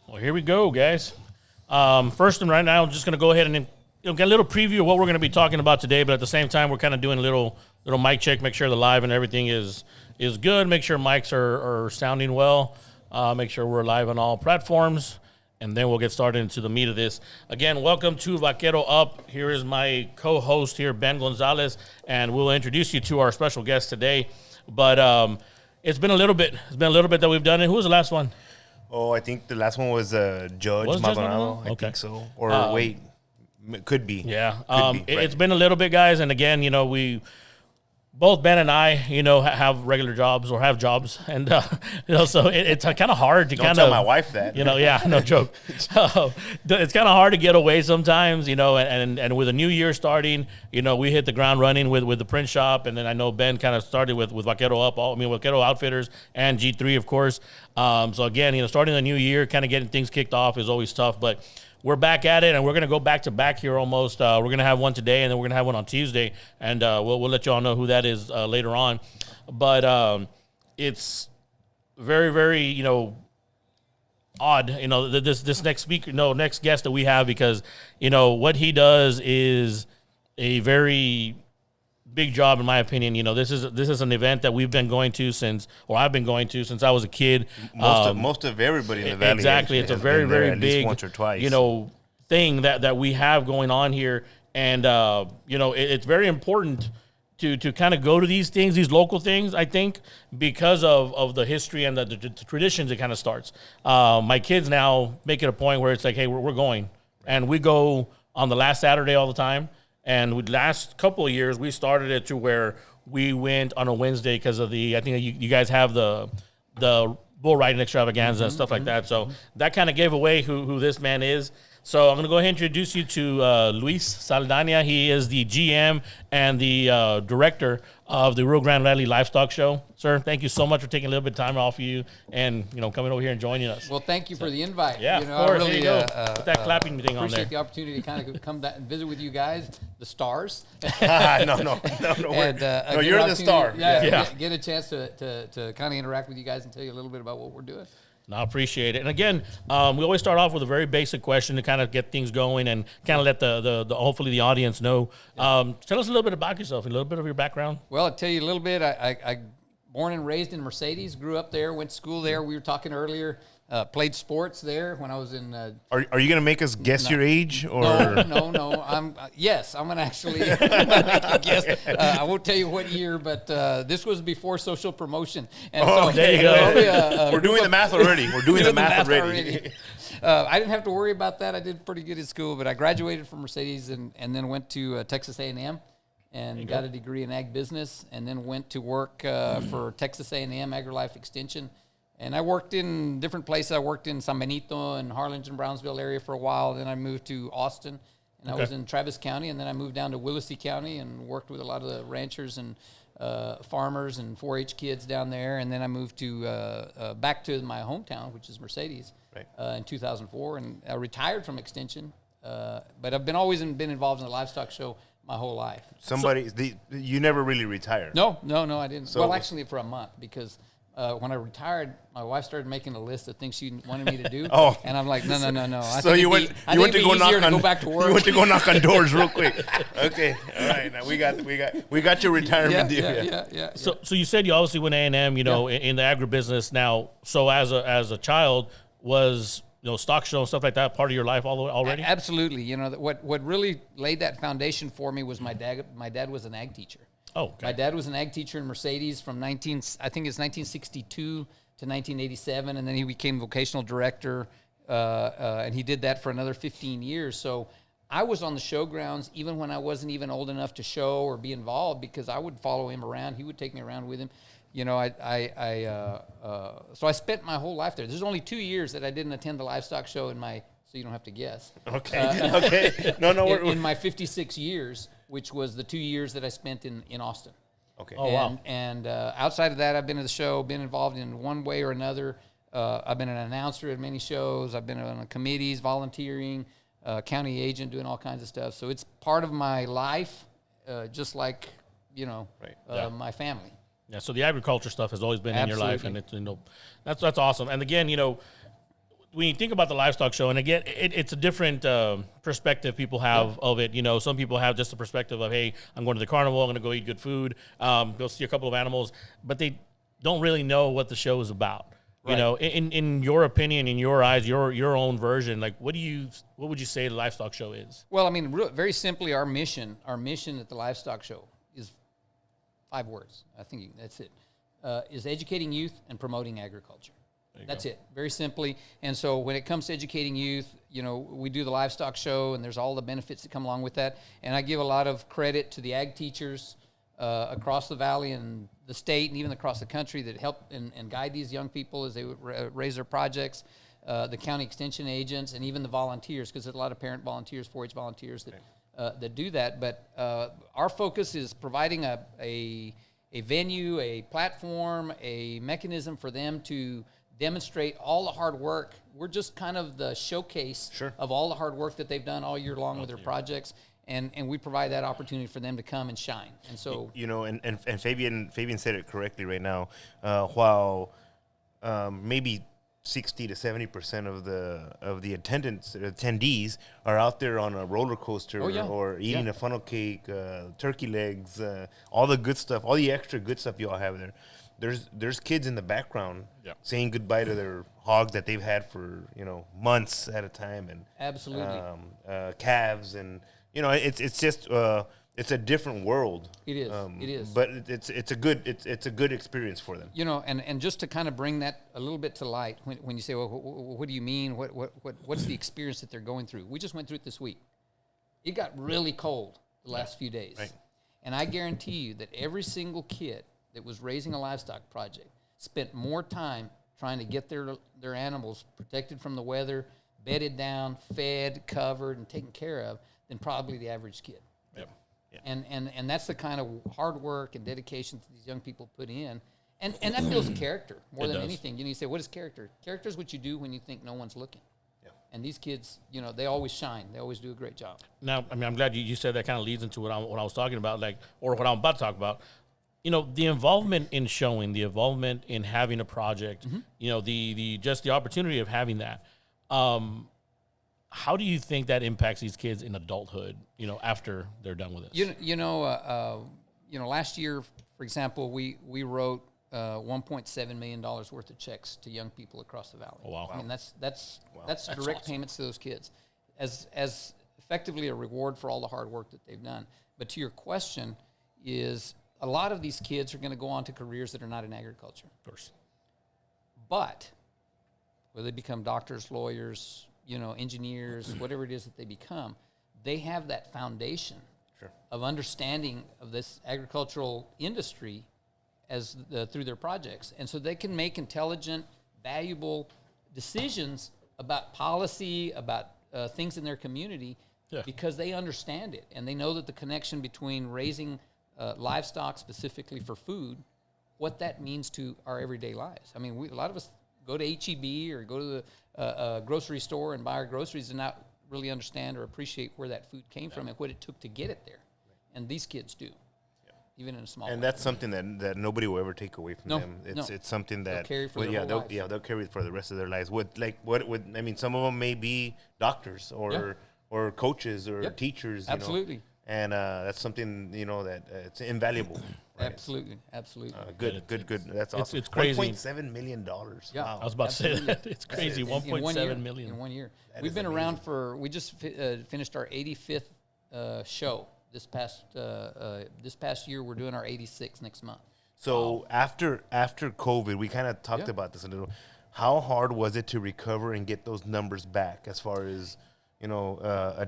Well, here we go, guys. First and right now, I'm just going to go ahead and get a little preview of what we're going to be talking about today, but at the same time, we're kind of doing a little mic check, make sure the live and everything is good, make sure mics are sounding well, make sure we're live on all platforms, and then we'll get started into the meat of this. Again, welcome to Vaquero Up. Here is my co-host here, Ben Gonzalez, and we'll introduce you to our special guest today. But it's been a little bit. It's been a little bit that we've done it. Who was the last one? Oh, I think the last one was Judge Maldonado. I think so. Or wait, could be. Yeah. It's been a little bit, guys. And again, we both Ben and I, have regular jobs or have jobs, and so it's kind of hard to Don't tell my wife that. Yeah, no joke. It's kind of hard to get away sometimes, and with a new year starting, we hit the ground running with the print shop, and then I know Ben kind of started with Vaquero Up, Vaquero Outfitters and G3, of course. So again, starting the new year, kind of getting things kicked off is always tough, but we're back at it, and we're going to go back to back here almost. We're going to have one today, and then we're going to have one on Tuesday, and we'll let you all know who that is later on. But it's very, very, odd, this next speaker, next guest that we have, because, what he does is a very big job, in my opinion. This is an event that we've been going to I've been going to since I was a kid. Most of everybody in the valley. Exactly, it's a very, very big, once or twice. Thing that we have going on here, and it's very important to kind of go to these things, these local things. I think because of the history and the traditions, it kind of starts. My kids now make it a point where it's like, hey, we're going, and we go on the last Saturday all the time. And with last couple of years, we started it to where we went on a Wednesday because of I think you guys have the bull riding extravaganza and stuff like that. So that kind of gave away who this man is. So I'm going to go ahead and introduce you to Luis Saldana. He is the GM and the director of the Rio Grande Valley Livestock Show. Sir, thank you so much for taking a little bit of time off of you and, coming over here and joining us. Well, thank you for the invite. Yeah, of course. Really, there you go. Put that clapping thing on there. Appreciate the opportunity to kind of come and visit with you guys, the stars. No. You're the star. Yeah. Get a chance to kind of interact with you guys and tell you a little bit about what we're doing. No, I appreciate it. And again, we always start off with a very basic question to kind of get things going and kind of let the hopefully the audience know. Tell us a little bit about yourself, a little bit of your background. Well, I'll tell you a little bit. I born and raised in Mercedes, grew up there, went to school there. We were talking earlier. Played sports there when I was in. Are you going to make us guess your age? Or? No. I'm going to actually make you guess. I won't tell you what year, but this was before social promotion. And so there you go. We're doing the math already. We're doing the math already. I didn't have to worry about that. I did pretty good at school, but I graduated from Mercedes and then went to Texas A&M and got a degree in ag business, and then went to work for Texas A&M AgriLife Extension. And I worked in different places. I worked in San Benito and Harlingen, Brownsville area for a while. Then I moved to Austin, and I was in Travis County. And then I moved down to Willacy County and worked with a lot of the ranchers and farmers and 4-H kids down there. And then I moved to back to my hometown, which is Mercedes, in 2004. And I retired from Extension, but I've always been involved in the livestock show my whole life. You never really retired. No, I didn't. Well, actually, for a month, because when I retired, my wife started making a list of things she wanted me to do. And I'm like, no. So you went to go back to work. You went to go knock on doors real quick. Okay, all right. Now we got your retirement deal. Yeah. So you said you obviously went A&M, in the agribusiness now. So as a child, was stock show and stuff like that part of your life already? Absolutely. What really laid that foundation for me was my dad. My dad was an ag teacher. Oh, okay. My dad was an ag teacher in Mercedes from 1962 to 1987, and then he became vocational director, and he did that for another 15 years. So I was on the showgrounds even when I wasn't even old enough to show or be involved, because I would follow him around. He would take me around with him. So I spent my whole life there. There's only 2 years that I didn't attend the livestock show so you don't have to guess. Okay. Okay. No. In my 56 years, which was the 2 years that I spent in Austin. Okay. Oh, wow. And outside of that, I've been to the show, been involved in one way or another. I've been an announcer at many shows. I've been on committees, volunteering, county agent, doing all kinds of stuff. So it's part of my life, just like, my family. Yeah, so the agriculture stuff has always been in your life, and it's that's awesome. And again, when you think about the livestock show, and again, it's a different perspective people have of it. You know, some people have just the perspective of, hey, I'm going to the carnival, I'm going to go eat good food, go see a couple of animals, but they don't really know what the show is about. Right. You know, in your opinion, in your eyes, your own version, like what would you say the livestock show is? Well, I mean, very simply, our mission at the livestock show is 5 words. I think that's it. Is educating youth and promoting agriculture. That's it, very simply. And so when it comes to educating youth, you know, we do the livestock show, and there's all the benefits that come along with that. And I give a lot of credit to the ag teachers across the valley and the state and even across the country that help and guide these young people as they raise their projects, the county extension agents, and even the volunteers, because there's a lot of parent volunteers, 4-H volunteers that do that. But our focus is providing a venue, a platform, a mechanism for them to demonstrate all the hard work. We're just kind of the showcase of all the hard work that they've done all year long with their projects, and we provide that opportunity for them to come and shine. And so, you know, and Fabian said it correctly right now. While maybe 60 to 70% of the attendees are out there on a roller coaster or eating a funnel cake, turkey legs, all the good stuff, all the extra good stuff you all have there. There's kids in the background saying goodbye to their hog that they've had for, you know, months at a time, and absolutely calves, and you know, it's just it's a different world. It is, but it's a good experience for them. You know, and just to kind of bring that a little bit to light, when you say, well, what do you mean? What's the experience that they're going through? We just went through it this week. It got really cold the last few days, and I guarantee you that every single kid that was raising a livestock project spent more time trying to get their animals protected from the weather, bedded down, fed, covered, and taken care of than probably the average kid. Yep. Yeah. And that's the kind of hard work and dedication that these young people put in. And that builds character more than anything. You know, you say, what is character? Character is what you do when you think no one's looking. Yeah. And these kids, you know, they always shine. They always do a great job. Now, I mean, I'm glad you said that. Kind of leads into what I was talking about, like, or what I'm about to talk about. You know, the involvement in showing, the involvement in having a project, you know, the just the opportunity of having that. How do you think that impacts these kids in adulthood, you know, after they're done with this? You know, last year, for example, we wrote $1.7 million worth of checks to young people across the valley. Oh, wow. I mean, that's direct awesome. payments to those kids as effectively a reward for all the hard work that they've done. But to your question is, a lot of these kids are going to go on to careers that are not in agriculture. Of course. But whether they become doctors, lawyers, you know, engineers, whatever it is that they become, they have that foundation of understanding of this agricultural industry as through their projects. And so they can make intelligent, valuable decisions about policy, about things in their community because they understand it. And they know that the connection between raising livestock specifically for food, what that means to our everyday lives. I mean, a lot of us go to HEB or go to the grocery store and buy our groceries and not really understand or appreciate where that food came from and what it took to get it there. And these kids do, even in a small way. And that's something that nobody will ever take away from them. It's something that they'll carry for their whole lives. They'll carry it for the rest of their lives. I mean, some of them may be doctors or coaches or teachers. Absolutely. You know? And that's something, you know, that it's invaluable. Right? Absolutely. Good. That's awesome. It's crazy. $1.7 million. Yeah, Wow. I was about to say that. It's crazy. $1.7 million in 1 year. We've been around we just finished our 85th show this past year. We're doing our 86th next month. So after COVID, we kind of talked about this a little. How hard was it to recover and get those numbers back as far as, you know,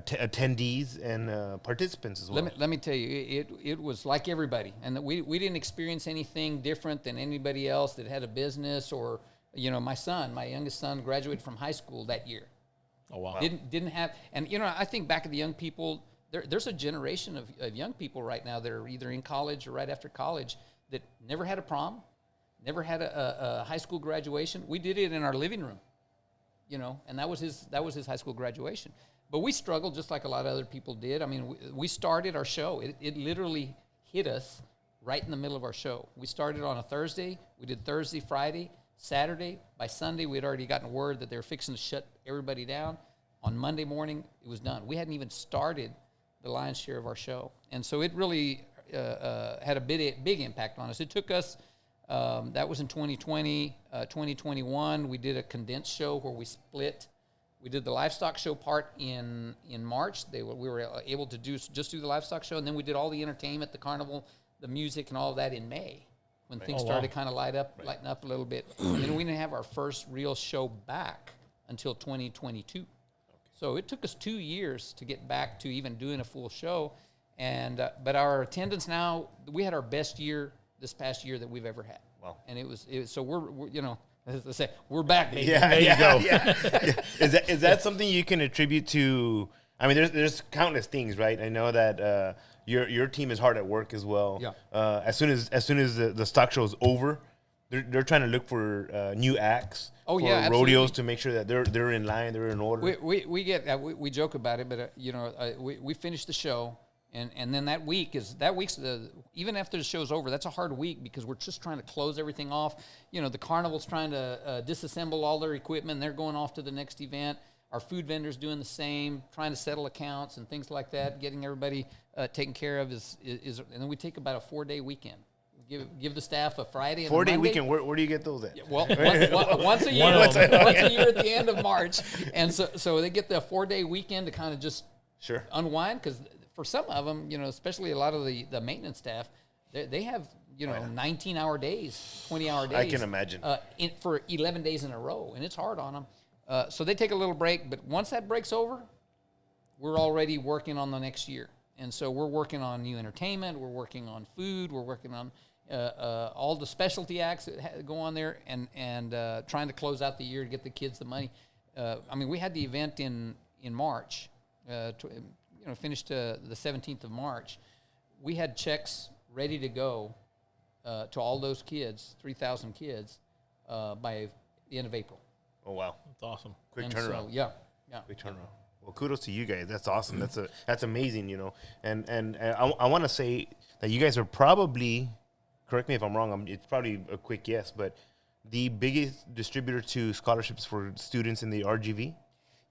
attendees and participants as well? Let me tell you, it was like everybody, and that we didn't experience anything different than anybody else that had a business or, you know, my youngest son graduated from high school that year. Oh, wow. Didn't have, and you know, I think back at the young people, there's a generation of young people right now that are either in college or right after college that never had a prom, never had a high school graduation. We did it in our living room. You know, and that was his high school graduation. But we struggled just like a lot of other people did. I mean, we started our show. It literally hit us right in the middle of our show. We started on a Thursday. We did Thursday, Friday, Saturday. By Sunday, we had already gotten word that they were fixing to shut everybody down. On Monday morning, it was done. We hadn't even started the lion's share of our show. And so it really had a big impact on us. It took us, that was in 2020, 2021, we did a condensed show where we split. We did the livestock show part in March. We were able to do the livestock show, and then we did all the entertainment, the carnival, the music, and all of that in May, when things started to kind of lighten up a little bit. And then we didn't have our first real show back until 2022. So it took us 2 years to get back to even doing a full show. And but our attendance now, we had our best year this past year that we've ever had. Wow. And it was so we're you know, as I say, we're back, baby. Yeah, There you go. Yeah. Is that something you can attribute to? I mean, there's countless things, right? I know that your team is hard at work as well. Yeah. As soon as the stock show is over, they're trying to look for new acts. Oh, for yeah, rodeos absolutely. to make sure that they're in line, they're in order. We joke about it, but we finished the show, and then that week's even after the show's over, that's a hard week because we're just trying to close everything off. You know, the carnival's trying to disassemble all their equipment, and they're going off to the next event. Our food vendors doing the same, trying to settle accounts and things like that, getting everybody taken care of is and then we take about a 4-day weekend. Give the staff a Friday and 4-day a Monday. weekend. Where do you get those at? Well, once a year, once a year at the end of March, and so they get the 4-day weekend to kind of just Sure. unwind, because for some of them, especially a lot of the maintenance staff, they have 19-hour days, 20-hour days. I can imagine. For 11 days in a row, and it's hard on them. So they take a little break, but once that break's over, we're already working on the next year, and so we're working on new entertainment, we're working on food, we're working on all the specialty acts that go on there, and trying to close out the year to get the kids the money. I mean, we had the event in March, finished the 17th of March. We had checks ready to go to all those kids, 3,000 kids, by the end of April. Oh wow, That's awesome. quick And turnaround. so, yeah. Quick turnaround. Well, kudos to you guys. That's awesome. That's amazing. And I want to say that you guys are probably, correct me if I'm wrong, it's probably a quick yes, but the biggest distributor to scholarships for students in the RGV.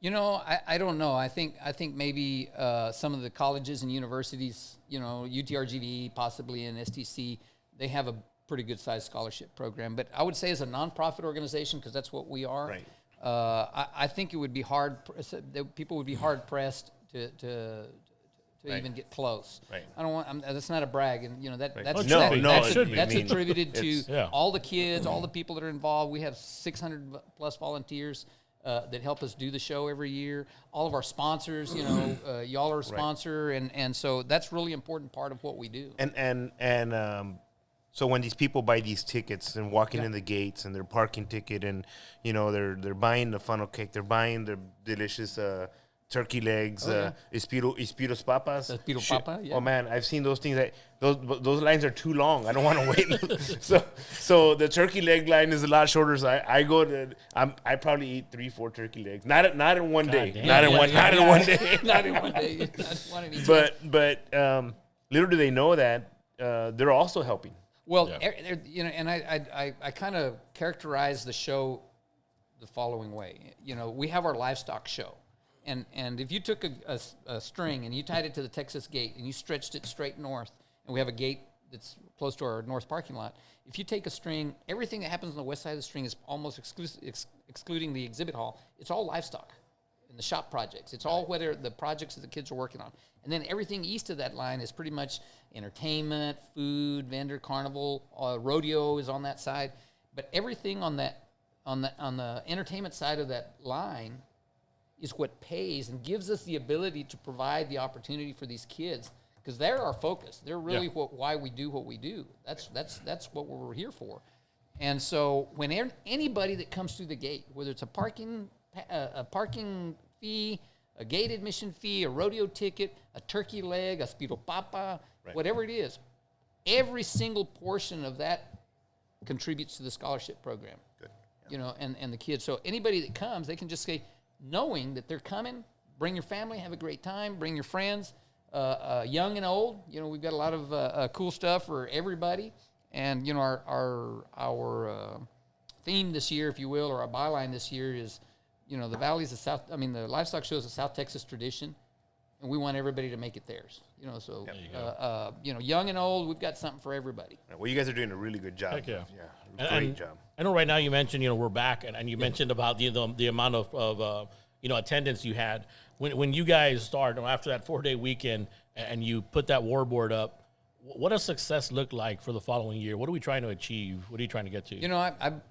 I don't know. I think maybe some of the colleges and universities, UTRGV, possibly in STC, they have a pretty good sized scholarship program. But I would say as a nonprofit organization, because that's what we are, Right. I think it would be people would be hard pressed to Right. even get close. Right. I don't want. That's not a brag, and that's Well, it that's should be. No, it should be. that's I mean, attributed to Yeah. all the kids, all the people that are involved. We have 600 plus volunteers that help us do the show every year. All of our sponsors, y'all are a sponsor, and so that's really important part of what we do. And so when these people buy these tickets and walking in the gates and their parking ticket and they're buying the funnel cake, they're buying the delicious turkey legs, Espiros papas. Espiro Shit. papa, yeah. Oh man, I've seen those things. Those lines are too long. I don't want to wait. so the turkey leg line is a lot shorter. So I probably eat 3-4 turkey legs. Not in one day. damn. Not in one day. Not in one day. Not one in each day. But little do they know that they're also helping. Well, Yeah. and I kind of characterize the show the following way. We have our livestock show, and if you took a string and you tied it to the Texas gate and you stretched it straight north, and we have a gate that's close to our north parking lot. If you take a string, everything that happens on the west side of the string is almost excluding the exhibit hall. It's all livestock and the shop projects. It's all whether the projects that the kids are working on. And then everything east of that line is pretty much entertainment, food, vendor, carnival, rodeo is on that side. But everything on the entertainment side of that line is what pays and gives us the ability to provide the opportunity for these kids, because they're our focus. They're really why we do what we do. That's what we're here for. And so when anybody that comes through the gate, whether it's a parking fee, a gate admission fee, a rodeo ticket, a turkey leg, a Espiro papa, whatever it is, every single portion of that contributes to the scholarship program. Good. And the kids. So anybody that comes, they can just say, knowing that they're coming, bring your family, have a great time, bring your friends, young and old. We've got a lot of cool stuff for everybody. And our theme this year, if you will, or our byline this year is, the Valley's the livestock show is a South Texas tradition, and we want everybody to make it theirs. Young and old, we've got something for everybody. Well, you guys are doing a really good job. Heck yeah. Great job. I know right now you mentioned, we're back, and you mentioned about the amount of attendance you had. When you guys start, after that 4-day weekend, and you put that war board up, what does success look like for the following year? What are we trying to achieve? What are you trying to get to?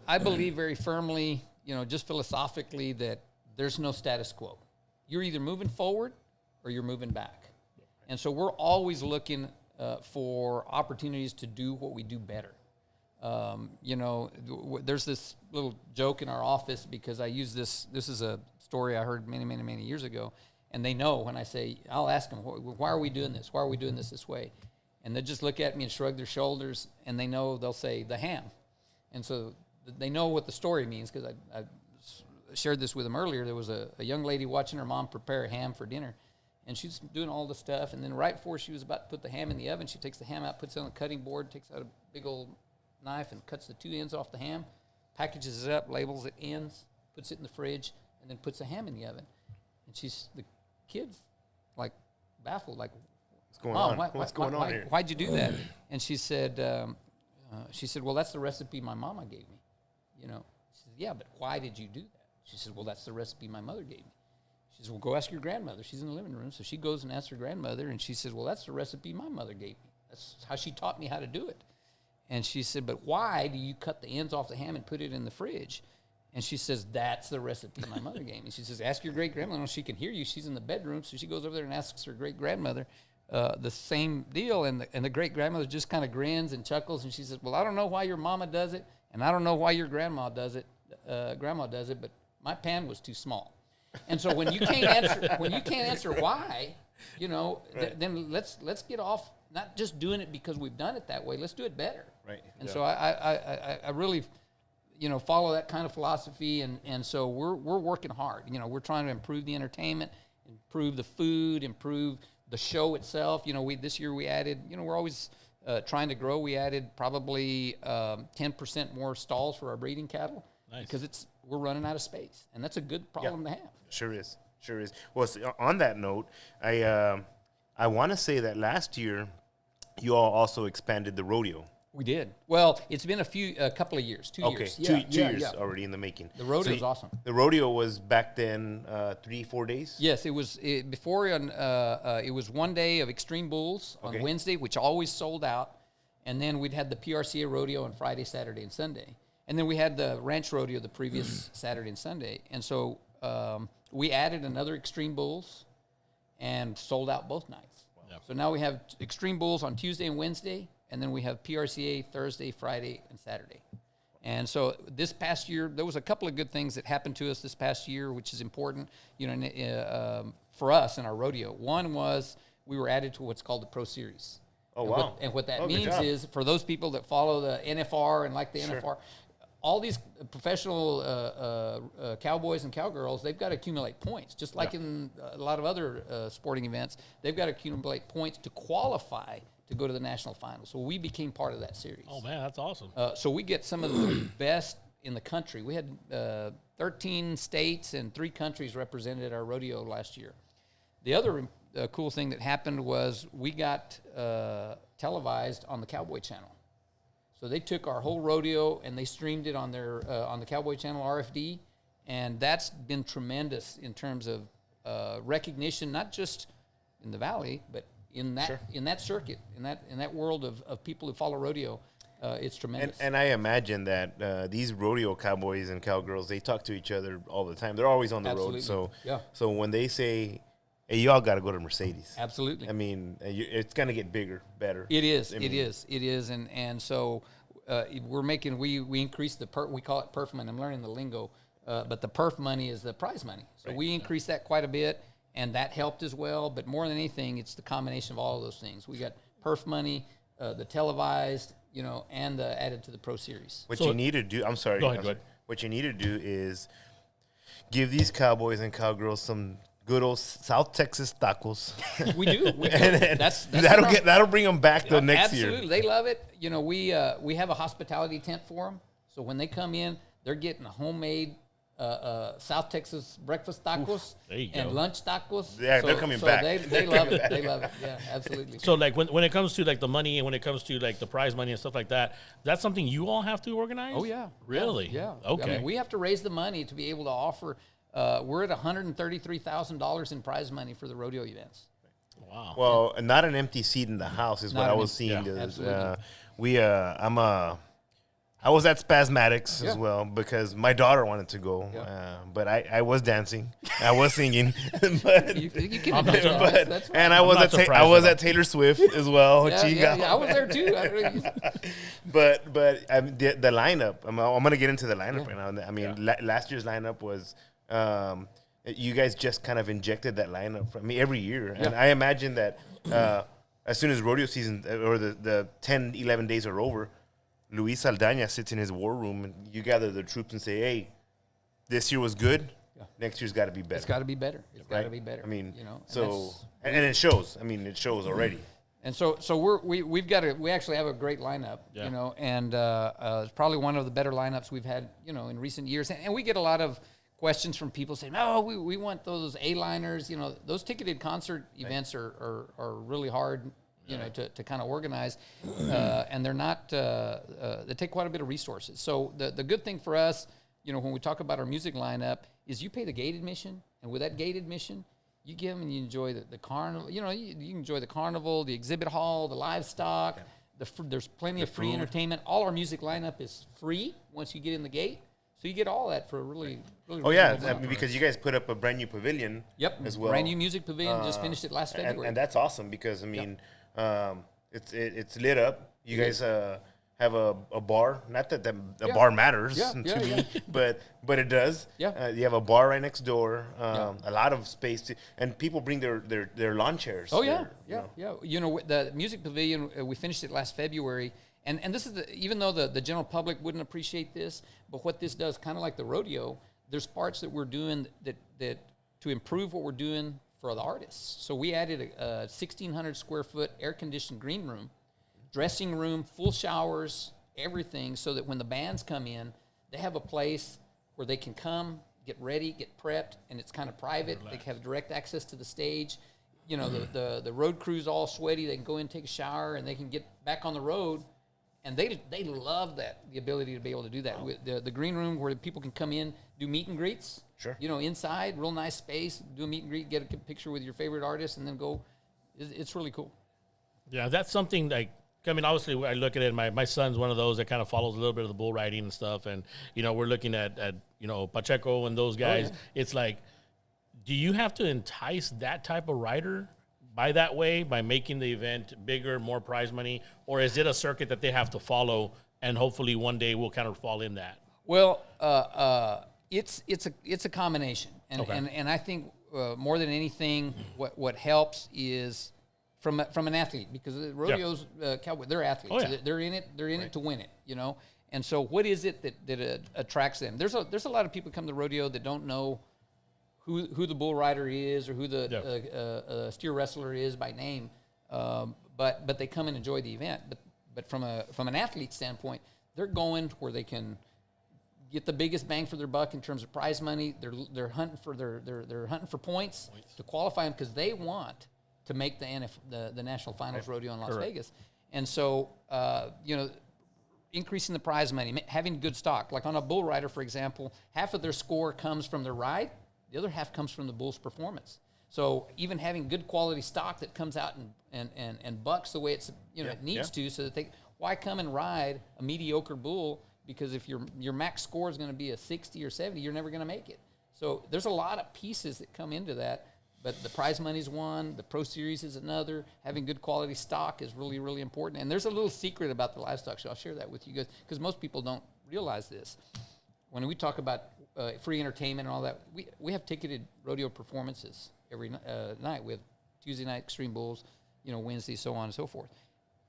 I believe very firmly, just philosophically, that there's no status quo. You're either moving forward or you're moving back. And so we're always looking for opportunities to do what we do better. There's this little joke in our office because I use this. This is a story I heard many, many, many years ago. And they know when I say, I'll ask them, why are we doing this? Why are we doing this way? And they just look at me and shrug their shoulders, and they know, they'll say, the ham. And so they know what the story means, because I shared this with them earlier. There was a young lady watching her mom prepare a ham for dinner, and she's doing all the stuff. And then right before she was about to put the ham in the oven, she takes the ham out, puts it on the cutting board, takes out a big old knife and cuts the 2 ends off the ham, packages it up, labels it ends, puts it in the fridge, and then puts the ham in the oven. And the kids, like, baffled, like, what's going on? What's going on here? Why'd you do that? And she said, well, that's the recipe my mama gave me. She said, yeah, but why did you do that? She said, well, that's the recipe my mother gave me. She said, well, go ask your grandmother. She's in the living room. So she goes and asks her grandmother, and she says, well, that's the recipe my mother gave me. That's how she taught me how to do it. And she said, but why do you cut the ends off the ham and put it in the fridge? And she says, that's the recipe my mother gave me. She says, ask your great-grandmother. She can hear you. She's in the bedroom. So she goes over there and asks her great-grandmother the same deal. And the great-grandmother just kind of grins and chuckles. And she says, well, I don't know why your mama does it, and I don't know why your grandma does it, but my pan was too small. And so when you can't answer why, right. Then let's get off not just doing it because we've done it that way. Let's do it better. Right. And so I really follow that kind of philosophy, and so we're working hard. We're trying to improve the entertainment, improve the food, improve the show itself. This year we added, we're always trying to grow. We added probably 10% more stalls for our breeding cattle. Nice. Because we're running out of space, and that's a good problem to have. Sure is. Well, on that note, I want to say that last year you all also expanded the rodeo. We did. Well, it's been a couple of years, 2 years. Okay, two years already in the making. The rodeo is awesome. The rodeo was back then 3-4 days? Yes, it was. Before, it was 1 day of Extreme Bulls on Wednesday, which always sold out. And then we'd had the PRCA rodeo on Friday, Saturday, and Sunday. And then we had the ranch rodeo the previous Saturday and Sunday. And so we added another Extreme Bulls and sold out both nights. Wow. Yep. So now we have Extreme Bulls on Tuesday and Wednesday, and then we have PRCA Thursday, Friday, and Saturday. And so this past year, there was a couple of good things that happened to us this past year, which is important, for us in our rodeo. One was we were added to what's called the Pro Series. Oh, wow. And what that means is, for those people that follow the NFR and like the NFR, all these professional cowboys and cowgirls, they've got to accumulate points. Just like in a lot of other sporting events, they've got to accumulate points to qualify to go to the national final. So we became part of that series. Oh, man, that's awesome. So we get some of the best in the country. We had 13 states and 3 countries represented at our rodeo last year. The other cool thing that happened was we got televised on the Cowboy Channel. So they took our whole rodeo and they streamed it on their on the Cowboy Channel RFD, and that's been tremendous in terms of recognition, not just in the Valley, but in that circuit, in that world of people who follow rodeo. It's tremendous. And I imagine that these rodeo cowboys and cowgirls, they talk to each other all the time. They're always on the road. So when they say, hey, y'all got to go to Mercedes. Absolutely. I mean, it's going to get bigger, better. It is. It is. And so we increased the we call it perf money. I'm learning the lingo, but the perf money is the prize money. So we increased that quite a bit, and that helped as well. But more than anything, it's the combination of all of those things. We got perf money, the televised, and added to the Pro Series. What you need to do, I'm sorry. Go ahead. What you need to do is give these cowboys and cowgirls some good old South Texas tacos. We do. And that'll bring them back the next year. Absolutely, they love it. We have a hospitality tent for them, So when they come in, they're getting homemade South Texas breakfast tacos there you and go. lunch tacos. Yeah, they're coming back. They love it. They love it. Yeah, absolutely. So like when it comes to like the money and when it comes to like the prize money and stuff like that, that's something you all have to organize? Oh, yeah. Really? Yeah. Okay. I mean, we have to raise the money to be able to offer. We're at $133,000 in prize money for the rodeo events. Wow. Well, not an empty seat in the house is Not what I an was empty- seeing. yeah, absolutely. I was at Spasmatics Yeah. as well because my daughter wanted to go, but I was dancing, I was singing, but, You can I'm not admit that. but That's fine. and I was not at surprised I was at at Taylor Swift as well. Yeah, She got- I was there too. but the lineup. I'm gonna get into the lineup right now. I mean, last year's lineup was. You guys just kind of injected that lineup for me every year, and I imagine that as soon as rodeo season or the 10, 11 days are over, Luis Saldana sits in his war room and you gather the troops and say, "Hey, this year was good. Next year's got to be better. It's got to be better. It's got to Right? be better. I mean, you know. and it shows. I mean, it shows already. And so we've got we actually have a great lineup, Yeah. you know, and it's probably one of the better lineups we've had, you know, in recent years. And we get a lot of questions from people saying, "Oh, we want those A-liners." You know, those ticketed concert events are really hard, you know, to kind of organize, and they're not. They take quite a bit of resources. So the good thing for us, you know, when we talk about our music lineup, is you pay the gate admission, and with that gate admission, you give them and you enjoy the carnival. You know, you enjoy the carnival, the exhibit hall, the livestock. There's plenty of free entertainment. All our music lineup is free once you get in the gate. So you get all that for a really Oh yeah, reasonable I amount. mean, because you guys put up a brand new pavilion. Yep, as well. brand new music pavilion. Just finished it last February. and that's awesome because I mean, it's lit up. You guys have a bar. Not that a bar matters to me, but it does. Yeah. You have a bar right next door. A lot of space, and people bring their lawn chairs. Oh yeah, their, yeah. You know, the music pavilion. We finished it last February, and this is even though the general public wouldn't appreciate this, but what this does, kind of like the rodeo, there's parts that we're doing that to improve what we're doing for the artists. So we added a 1,600 square foot air conditioned green room, dressing room, full showers, everything, so that when the bands come in, they have a place where they can come, get ready, get prepped, and it's kind of private. They have direct access to the stage. You know, the road crew's all sweaty. They can go in, take a shower, and they can get back on the road. And they love that, the ability to be able to do that. With the green room where people can come in, do meet and greets. Sure. You know, inside, real nice space, do a meet and greet, get a picture with your favorite artist, and then go. It's really cool. Yeah, that's something like, I mean, obviously, I look at it, my son's one of those that kind of follows a little bit of the bull riding and stuff. And, you know, we're looking at you know, Pacheco and those guys. It's like, do you have to entice that type of rider by that way, by making the event bigger, more prize money? Or is it a circuit that they have to follow and hopefully one day we'll kind of fall in that? Well, it's a combination, and Okay. and I think more than anything, what helps is from an athlete, because the rodeos, cowboy, they're athletes. Oh, yeah. They're in it to win it, you know. And so, what is it that attracts them? There's a lot of people come to rodeo that don't know who the bull rider is or who the steer wrestler is by name, but they come and enjoy the event. But from an athlete standpoint, they're going where they can get the biggest bang for their buck in terms of prize money. They're hunting for they're hunting for points to qualify them because they want to make the national finals rodeo in Las Vegas. And so you know, increasing the prize money, having good stock. Like on a bull rider, for example, half of their score comes from their ride, the other half comes from the bull's performance. So even having good quality stock that comes out and bucks the way it needs to, so that why come and ride a mediocre bull? Because if your max score is going to be a 60 or 70, you're never going to make it. So there's a lot of pieces that come into that. But the prize money's one, the Pro Series is another. Having good quality stock is really, really important. And there's a little secret about the livestock show. I'll share that with you guys because most people don't realize this. When we talk about free entertainment and all that, we have ticketed rodeo performances every night with Tuesday night Extreme Bulls, you know, Wednesday, so on and so forth.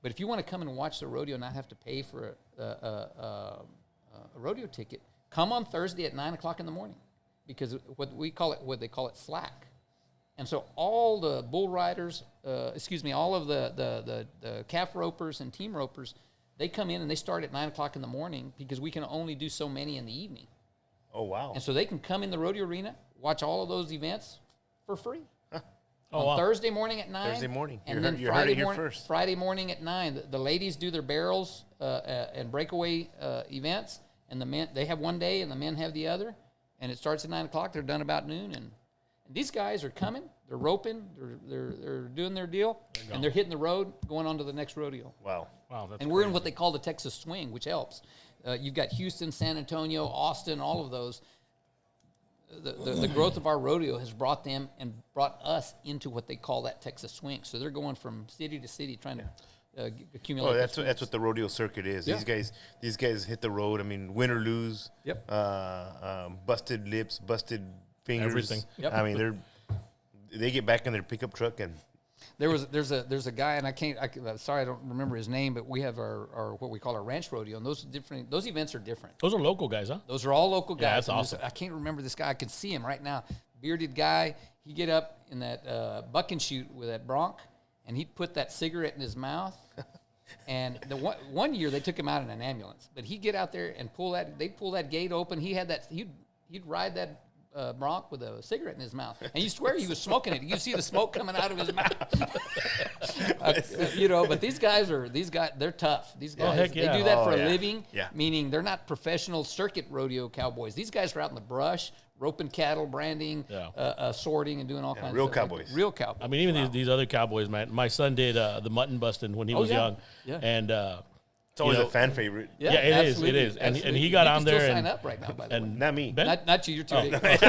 But if you want to come and watch the rodeo and not have to pay for a rodeo ticket, come on Thursday at 9 o'clock in the morning, because what they call it slack. And so all the bull riders, all of the calf ropers and team ropers, They come in and they start at 9 o'clock in the morning because we can only do so many in the evening. Oh, wow. And so they can come in the rodeo arena, watch all of those events for free. Oh, On wow. Thursday morning at 9. Thursday morning. And then Friday morning at 9. The ladies do their barrels and breakaway events, and the men, they have one day and the men have the other. And it starts at 9 o'clock. They're done about noon. And these guys are coming. They're roping. They're doing their deal. And they're hitting the road, going on to the next rodeo. Wow. Wow, that's And we're in what they call the Texas swing, which helps. You've got Houston, San Antonio, Austin, all of those. The growth of our rodeo has brought them and brought us into what they call that Texas swing. So they're going from city to city trying to accumulate. Oh, that's what the rodeo circuit is. Yeah. These guys hit the road. I mean, win or lose. Yep. Busted lips, busted fingers. Everything. Yep. I mean, they get back in their pickup truck and. There's a guy, and sorry I don't remember his name, but we have our what we call our ranch rodeo, and those events are different. Those are local guys, huh? Those are all local guys. Yeah, that's And awesome. I can't remember this guy. I can see him right now. Bearded guy. He'd get up in that buck and shoot with that bronc, and he'd put that cigarette in his mouth. And the one year they took him out in an ambulance, but he'd get out there and they'd pull that gate open. He'd ride that bronc with a cigarette in his mouth, and you swear he was smoking it. You see the smoke coming out of his mouth. But these guys, they're tough. These guys, heck yeah. they do that Oh, for yeah. a living, Yeah. meaning they're not professional circuit rodeo cowboys. These guys are out in the brush, roping cattle, branding, sorting, and doing all kinds real of stuff. cowboys. Real cowboys. I mean, even these other cowboys, man. My son did the mutton busting when he was yeah. young, Yeah. and It's always a fan favorite. Yeah, it is, absolutely, it is. And he absolutely. got You on can there still and- sign up right now, by the way. and Not me. Ben, Not you. You're too big.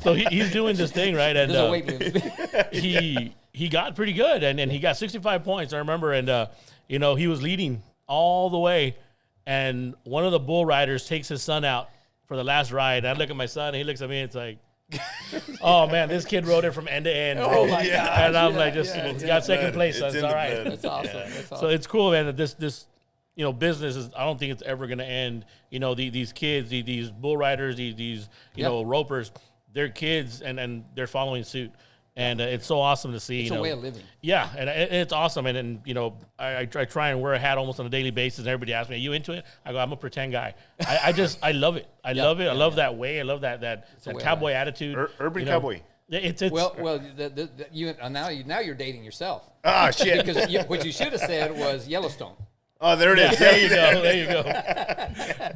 so he's doing this thing, right? And There's a weight limit. he got pretty good, and he got 65 points, I remember. And he was leading all the way, and one of the bull riders takes his son out for the last ride. And I look at my son, and he looks at me, and it's like, oh man, this kid rode it from end to end. Oh my Yeah. God! And I'm yeah, like, yeah. got second place, so It's it's in all the right. blood. That's awesome. That's awesome. So it's cool, man, that this business is, I don't think it's ever going to end. These kids, these bull riders, these ropers, they're kids and they're following suit. And it's so awesome to see. It's a way of living. Yeah, and it's awesome. And I try and wear a hat almost on a daily basis. And everybody asks me, "Are you into it?" I go, "I'm a pretend guy." I love it. I love it. I love that way. I love that way cowboy of attitude. Urban cowboy. Yeah, it's Well, now you're dating yourself. Ah, shit. Because what you should have said was Yellowstone. Oh, there it is. there you go. There you go.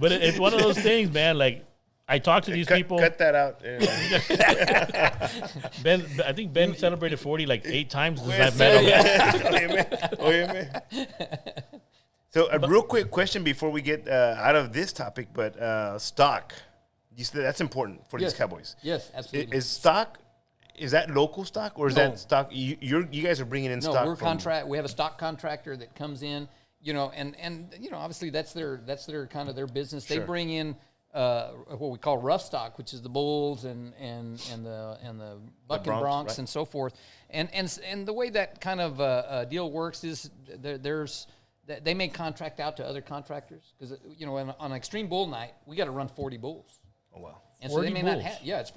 But it's one of those things, man. Like, I talk to these people. Cut that out. Ben, I think Ben celebrated 40 like 8 times since I've met him. So a real quick question before we get out of this topic, but stock. You said that's important for these cowboys. Yes, absolutely. Is stock? Is that local stock or is No. that stock? You guys are bringing in No, stock. we're contract. We have a stock contractor that comes in, and obviously that's their kind of their business. They Sure. bring in what we call rough stock, which is the bulls and the buck and broncs, broncs right. and so forth. And the way that kind of deal works is they may contract out to other contracers because on an extreme bull night we got to run 40 bulls. Oh wow. And so they 40 may bulls. not have, it's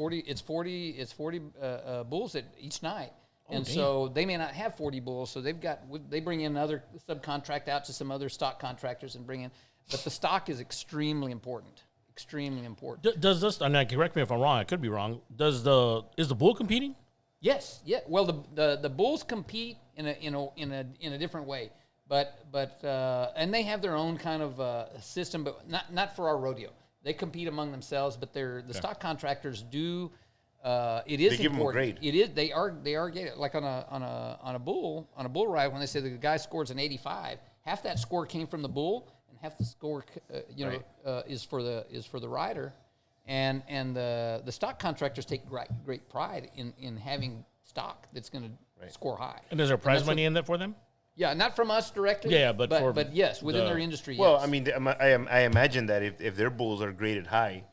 40 bulls at each night. And damn. so they may not have 40 bulls. So they bring in other subcontract out to some other stock contractors and bring in, but the stock is extremely important. Extremely important. Does this? And correct me if I'm wrong. I could be wrong. Is the bull competing? Yes. Yeah. Well, the bulls compete in a different way, but and they have their own kind of system, but not for our rodeo. They compete among themselves, but the stock contractors do. It is They give them a important. grade. It is. They are getting like on a bull ride when they say the guy scores an 85, half that score came from the bull, and half the score is for the rider, and the stock contractors take great pride in having stock that's going to score high. And is there prize that's money in that for them? Yeah, not from us directly. Yeah, but yes, within the- their industry. Well, yes. I mean, I imagine that if their bulls are graded high,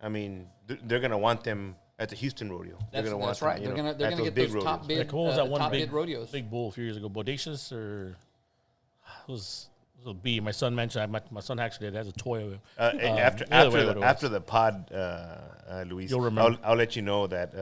I mean, they're going to want them at the Houston rodeo. They're going to want that's right. them, They're at gonna get big those top rodeos. bid. Like, what was that one top big bid rodeos. big bull a few years ago? Bodacious or was So B. My son mentioned. My son actually has a toy of him. After the pod, Luis, You'll remember. I'll let you know that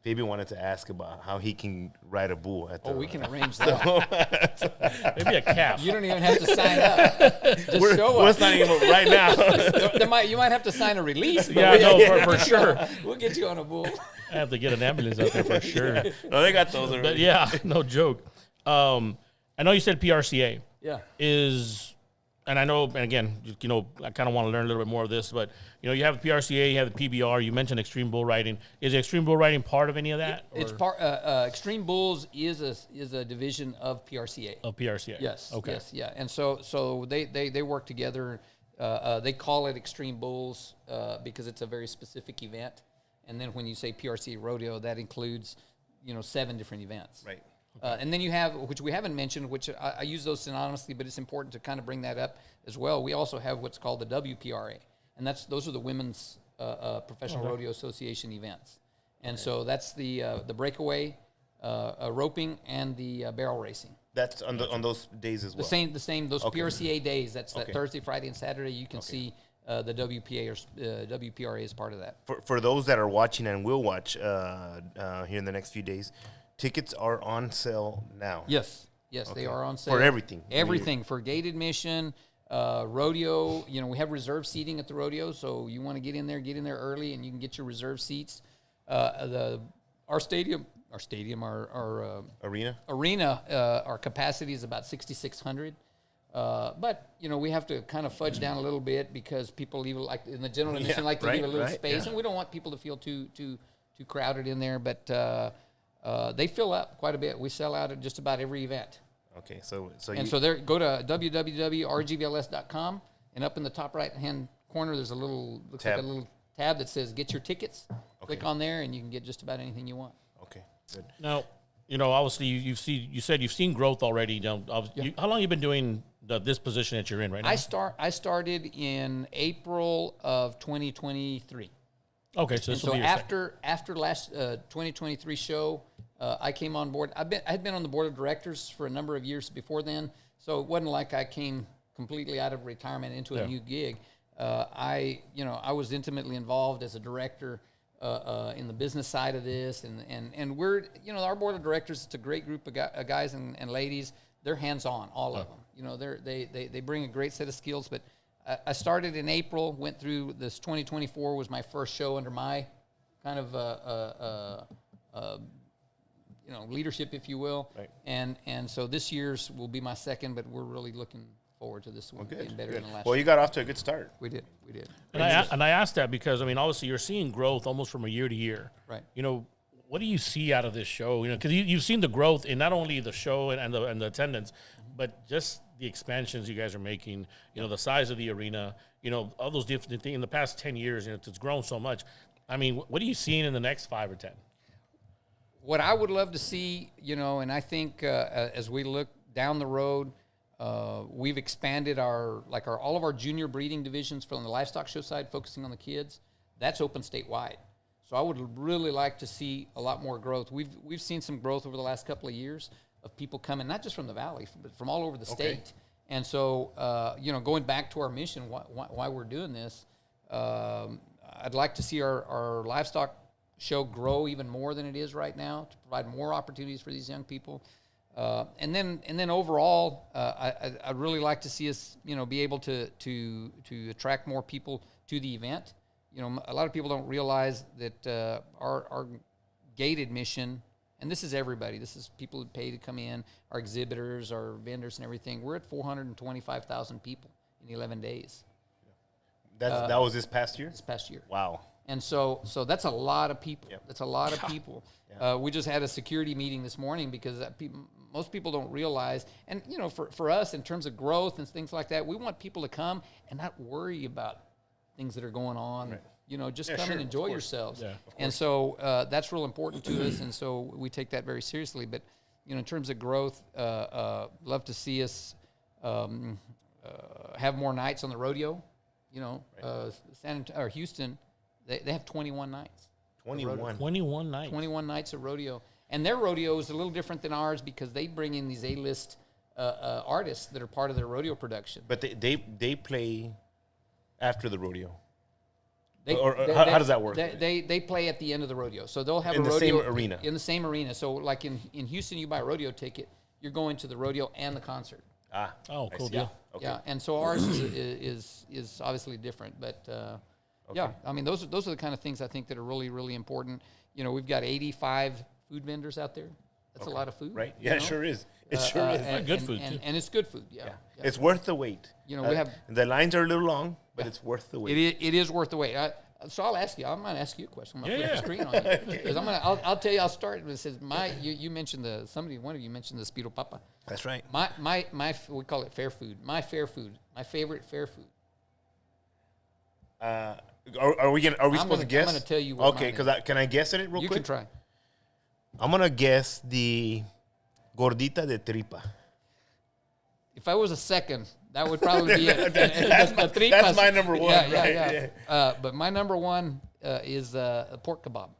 Fabian wanted to ask about how he can ride a bull. We can arrange that. Maybe a calf. You don't even have to sign up. Just show We're up. signing him up right now. You might have to sign a release. But Yeah, no, for sure. We'll get you on a bull. I have to get an ambulance out there for sure. No, they got those already. But yeah, no joke. I know you said PRCA Yeah. is, and I know, and again, you know, I kind of want to learn a little bit more of this, but you know, you have the PRCA, you have the PBR. You mentioned extreme bull riding. Is extreme bull riding part of any of that? It's part. Extreme Bulls is a division of PRCA. Of PRCA. Yes. Okay. Yes. Yeah. And so they work together. They call it Extreme Bulls because it's a very specific event. And then when you say PRCA rodeo, that includes, 7 different events. Right. And then you have, which we haven't mentioned, which I use those synonymously, but it's important to kind of bring that up as well. We also have what's called the WPRA, and those are the Women's Professional Rodeo Association events. And so that's the breakaway, roping, and the barrel racing. That's on those days as well. The same. Those PRCA days. That's that Thursday, Friday, and Saturday. You can see the WPRA is part of that. For those that are watching and will watch here in the next few days, tickets are on sale now. Yes, they are on sale. For everything. Everything. For gate admission, rodeo. We have reserve seating at the rodeo, so you want to get in there early, and you can get your reserve seats. Our arena, our capacity is about 6,600. But we have to kind of fudge down a little bit because people leave in the general admission leave a little space, and we don't want people to feel too crowded in there. But they fill up quite a bit. We sell out at just about every event. Okay, so there, go to www.rgvls.com, and up in the top right hand corner, there's like a little tab that says "Get Your Tickets." Okay. Click on there, and you can get just about anything you want. Okay, good. Now, obviously, you said you've seen growth already. How long have you been doing this position that you're in right now? I started in April of 2023. Okay, so this will be your after last 2023 show, I came on board. I had been on the board of directors for a number of years before then, so it wasn't like I came completely out of retirement into a new gig. I was intimately involved as a director in the business side of this, and we're our board of directors. It's a great group of guys and ladies. They're hands-on, all of them. They bring a great set of skills. But I started in April, went through this 2024 was my first show under my kind of leadership, if you will. Right. And so this year's will be my second, but we're really looking forward to this one being better than last year. Well, you got off to a good start. We did. And I asked that because obviously you're seeing growth almost from a year to year. Right. What do you see out of this show? Because you've seen the growth in not only the show and the attendance, but just the expansions you guys are making. The size of the arena. All those different things in the past 10 years. It's grown so much. I mean, what are you seeing in the next 5 or 10? What I would love to see, and I think as we look down the road, we've expanded all of our junior breeding divisions from the livestock show side, focusing on the kids. That's open statewide. So I would really like to see a lot more growth. We've seen some growth over the last couple of years of people coming, not just from the valley, but from all over the state. And so, going back to our mission, why we're doing this, I'd like to see our livestock show grow even more than it is right now to provide more opportunities for these young people. And then overall, I'd really like to see us, be able to attract more people to the event. A lot of people don't realize that our gate admission, and this is everybody. This is people who pay to come in, our exhibitors, our vendors, and everything. We're at 425,000 people in 11 days. That was this past year? This past year. Wow. And so that's a lot of people. Yep. That's a lot of people. Yeah. We just had a security meeting this morning because most people don't realize. And, for us, in terms of growth and things like that, we want people to come and not worry about things that are going on. Right. Just come and enjoy yourselves. Yeah, and so that's real important to us. And so we take that very seriously. But, in terms of growth, love to see us have more nights on the rodeo. Houston, they have 21 nights. 21 nights. 21 nights of rodeo. And their rodeo is a little different than ours because they bring in these A-list artists that are part of their rodeo production. But they play after the rodeo. They, How does that work? They play at the end of the rodeo, so they'll have In a the rodeo same arena. In the same arena. So like in Houston, you buy a rodeo ticket, you're going to the rodeo and the concert. Oh, cool I see. deal. Okay. Yeah, and so ours is obviously different, but yeah, I mean those are the kind of things I think that are really, really important. You know, we've got 85 food vendors out there. That's a lot of food, Right? Yeah, it sure is. It sure is. And, Good food, too. and it's good food. Yeah. It's worth the wait. You know, we have the lines are a little long, but it's worth the wait. it is worth the wait. So I'll ask you. I'm going to ask you a question. I'm going to flip the screen on you because I'll tell you. I'll start. It says you mentioned one of you mentioned the Spiro Papa. That's right. My we call it fair food. My favorite fair food. Are we supposed to guess? I'm gonna tell you what Okay, mine because can I guess it real quick? You can try. I'm gonna guess the gordita de tripa. If I was a second, that would probably be it. That's my number one. Yeah. But my number one is a pork kebab.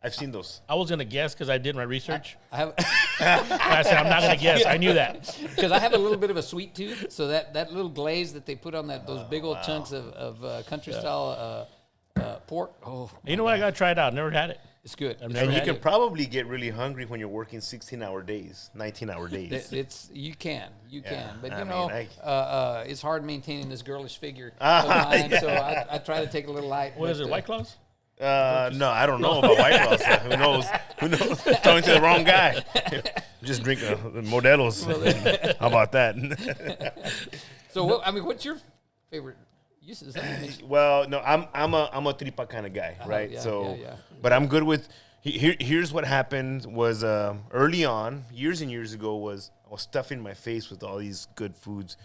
I've seen those. I was gonna guess because I did my research. I have I said I'm not gonna guess. I knew that. because I have a little bit of a sweet tooth, so that little glaze that they put on those big old chunks of country style pork. Oh, You know what? I gotta try it out. Never had it. it's good. I've never And you had can it. probably get really hungry when you're working 16-hour days, 19-hour days. You can, but I you mean, know, it's hard maintaining this girlish figure of mine, so I try to take it a little light. What is it? White Claws? No, I don't know about White Claws. Who knows? Talking to the wrong guy. Just drink Modelos. How about that? So, what's your favorite? Well, no, I'm a tripa kind of guy, right? yeah, so, yeah. but I'm good with. Here's what happened was early on, years and years ago, was I was stuffing my face with all these good foods,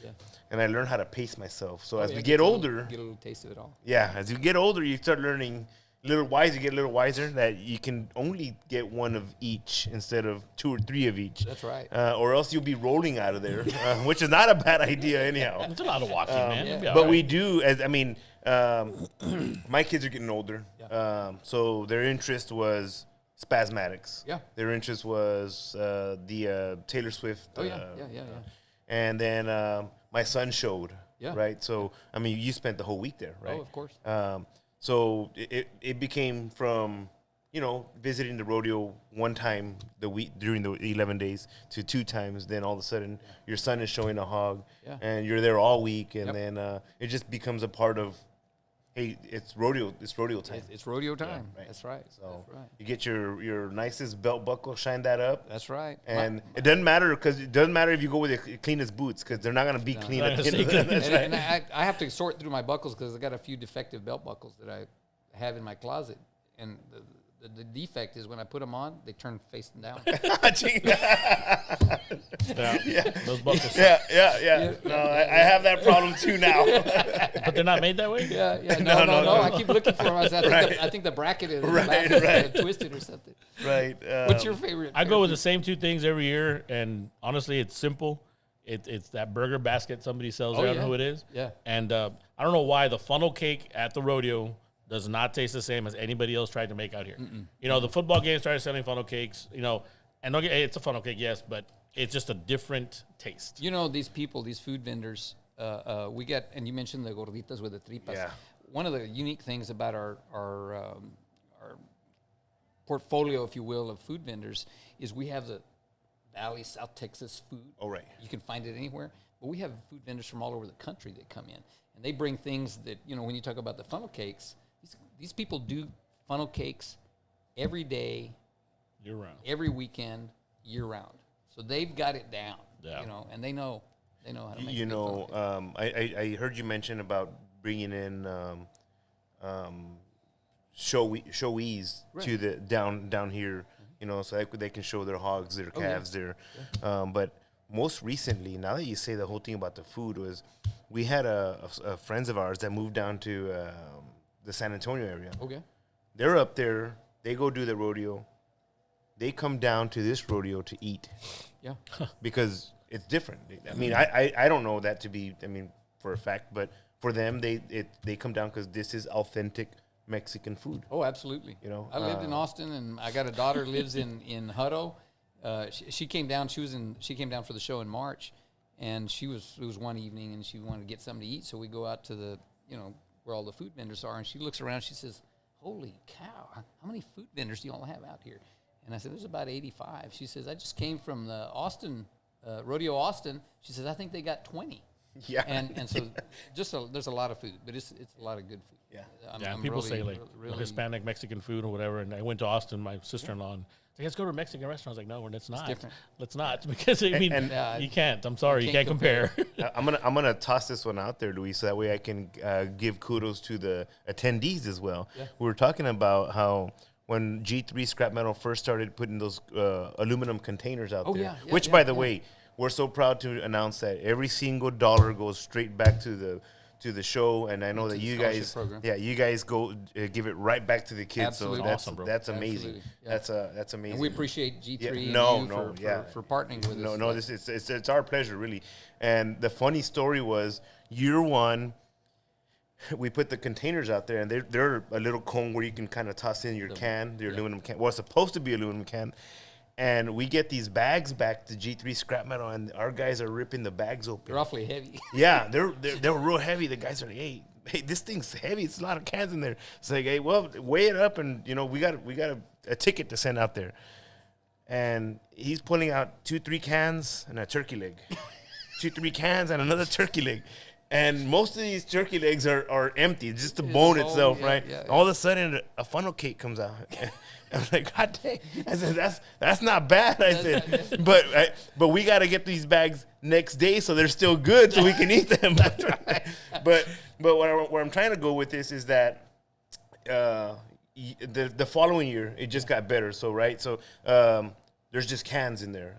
and I learned how to pace myself. So as we get older, get a little taste of it all. yeah, as you get older, you start learning. You get a little wiser that you can only get one of each instead of 2 or 3 of each. That's right. Or else you'll be rolling out of there, which is not a bad idea anyhow. It's a lot of walking, man. You'll be all But right. we do, my kids are getting older, so their interest was spasmatics. Yeah. Their interest was the Taylor Swift. Yeah. And then my son showed. Yeah. Right. So you spent the whole week there, right? Oh, of course. So it became from, visiting the rodeo one time the week during the 11 days to 2 times. Then all of a sudden your son is showing a hog and you're there all week. And then it just becomes a part of, hey, it's rodeo time. It's rodeo time. Right. That's right. So That's right. you get your nicest belt buckle, shine that up. That's right. And it doesn't matter if you go with the cleanest boots because they're not going to be clean at the end of the That's day. And I have to sort through my buckles because I got a few defective belt buckles that I have in my closet, and the defect is when I put them on, they turn face down. Those buckles. Yeah. No, I have that problem too now. But they're not made that way? Yeah. No. I keep looking for them. I think the bracket is twisted or something. Right. What's your favorite? I go with the same 2 things every year, and honestly, it's simple. It's that burger basket somebody sells. I don't know who it is. Yeah. And I don't know why the funnel cake at the rodeo does not taste the same as anybody else tried to make out here. The football game started selling funnel cakes, and it's a funnel cake, yes, but it's just a different taste. These people, these food vendors, we get, and you mentioned the gorditas with the tripas. Yeah. One of the unique things about our portfolio, if you will, of food vendors is we have the Valley, South Texas food. Oh, right. You can find it anywhere. But we have food vendors from all over the country that come in. And they bring things that, when you talk about the funnel cakes, these people do funnel cakes every day, Year round. every weekend, year round. So they've got it down, and they know how to make a good funnel cake. I heard you mention about bringing in showees to the down here, so they can show their hogs, their calves there. But most recently, now that you say the whole thing about the food, was we had a friends of ours that moved down to the San Antonio area. Okay. They're up there. They go do the rodeo. They come down to this rodeo to eat. Yeah. Because it's different. I don't know that to be, for a fact, but for them, they come down because this is authentic Mexican food. Oh, absolutely. You know, I lived in Austin, and I got a daughter who lives in Hutto. she came down. She came down for the show in March, and it was one evening, and she wanted to get something to eat. So we go out to the where all the food vendors are, and she looks around. She says, "Holy cow! How many food vendors do y'all have out here?" And I said, "There's about 85." She says, "I just came from the Austin Rodeo Austin." She says, "I think they got 20." Yeah. And so there's a lot of food, but it's a lot of good food. Yeah. Yeah, people say like Hispanic, Mexican food or whatever. And I went to Austin, my sister-in-law, and said, let's go to a Mexican restaurant. I was like, no, it's not. different. Let's not. Because, I mean, you can't. I'm sorry. You can't compare. I'm gonna toss this one out there, Luis, so that way I can give kudos to the attendees as well. Yeah. We were talking about how when G3 Scrap Metal first started putting those aluminum containers out there, yeah, which, by the way, we're so proud to announce that every single dollar goes straight back to the show, and I know that you guys, you guys go give it right back to the kids. Absolutely. So that's Awesome, bro. that's amazing. Yeah. That's amazing. And we appreciate G3 and for partnering with us. No, it's our pleasure, really. And the funny story was, year one, we put the containers out there, and they're a little cone where you can kind of toss in your aluminum can. Well, it's supposed to be aluminum can. And we get these bags back to G3 Scrap Metal, and our guys are ripping the bags open. They're awfully heavy. Yeah, they're real heavy. The guys are like, hey, this thing's heavy. It's a lot of cans in there. It's like, hey, well, weigh it up, and we got a ticket to send out there. And he's pulling out 2-3 cans and a turkey leg, 2-3 cans and another turkey leg. And most of these turkey legs are empty, just the bone itself, right? Yeah. All of a sudden, a funnel cake comes out. I was like, God dang! I said, that's not bad. I said, but we got to get these bags next day so they're still good so we can eat them. But where I'm trying to go with this is that the following year it just got better. So there's just cans in there.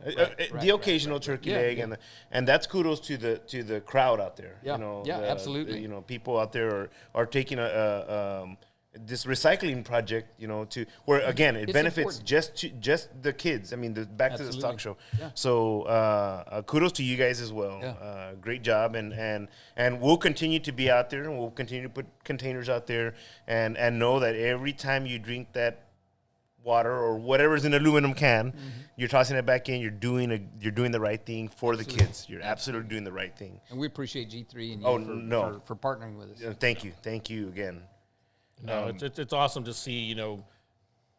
The occasional turkey leg, and that's kudos to the crowd out there. Yeah, absolutely. People out there are taking this recycling project, to where again it benefits just the kids. I mean, back to the stock show. Yeah. So kudos to you guys as well. Yeah. Great job, and we'll continue to be out there, and we'll continue to put containers out there, and know that every time you drink that water or whatever's in an aluminum can, you're tossing it back in. You're doing the right thing for the kids. You're absolutely doing the right thing. And we appreciate G3 and you for partnering with us. Thank you again. No, it's awesome to see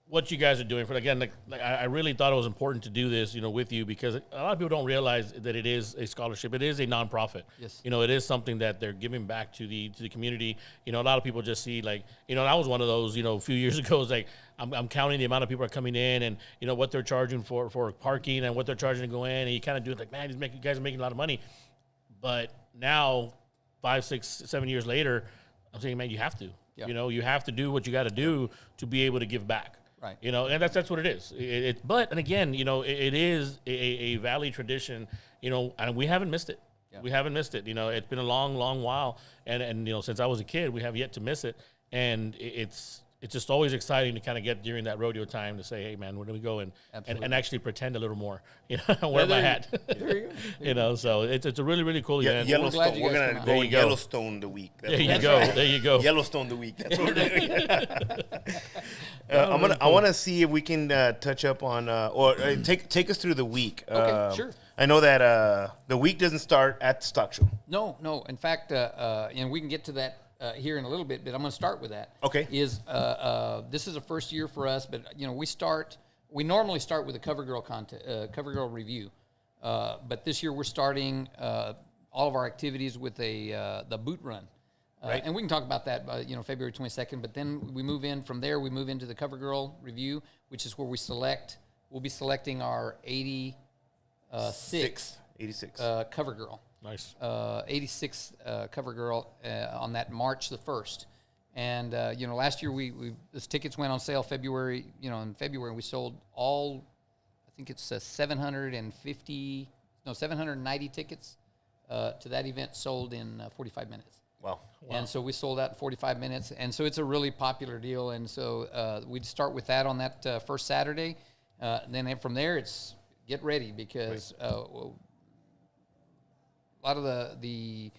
what you guys are doing. Like I really thought it was important to do this with you, because a lot of people don't realize that it is a scholarship. It is a nonprofit. Yes. It is something that they're giving back to the community. A lot of people just see I was one of those a few years ago. It's like I'm counting the amount of people are coming in, and what they're charging for parking and what they're charging to go in, and you kind of do it like, man, you guys are making a lot of money. But now 5, 6, 7 years later, I'm saying, man, you have to. Yeah. You have to do what you got to do to be able to give back. Right. And that's what it is. But again, it is a Valley tradition, and we haven't missed it. Yeah. We haven't missed it. It's been a long, long while. And since I was a kid, we have yet to miss it. And it's just always exciting to kind of get during that rodeo time to say, hey, man, where do we go? And actually pretend a little more, wear my hat. There you go. So it's a really, really cool event. Yellowstone. We're going to go Yellowstone the week. There you go. There you go. Yellowstone the week. That's what we're doing. I want to see if we can touch up on or take us through the week. Okay, sure. I know that the week doesn't start at the stock show. No. In fact, and we can get to that here in a little bit, but I'm going to start with that. Okay. This is a first year for us, but we normally start with a cover girl review, but this year we're starting all of our activities with the boot run. Right. And we can talk about that by, February 22nd, but then we move in from there. We move into the Cover Girl review, which is where we'll be selecting our 86 Cover Girl. Nice. 86 Cover Girl on that March the 1st. And, last year those tickets went on sale February. In February we sold all, I think it's 790 tickets to that event sold in 45 minutes. Wow. And so we sold out in 45 minutes. And so it's a really popular deal. And so we'd start with that on that first Saturday. Then from there, it's get ready, because a lot of the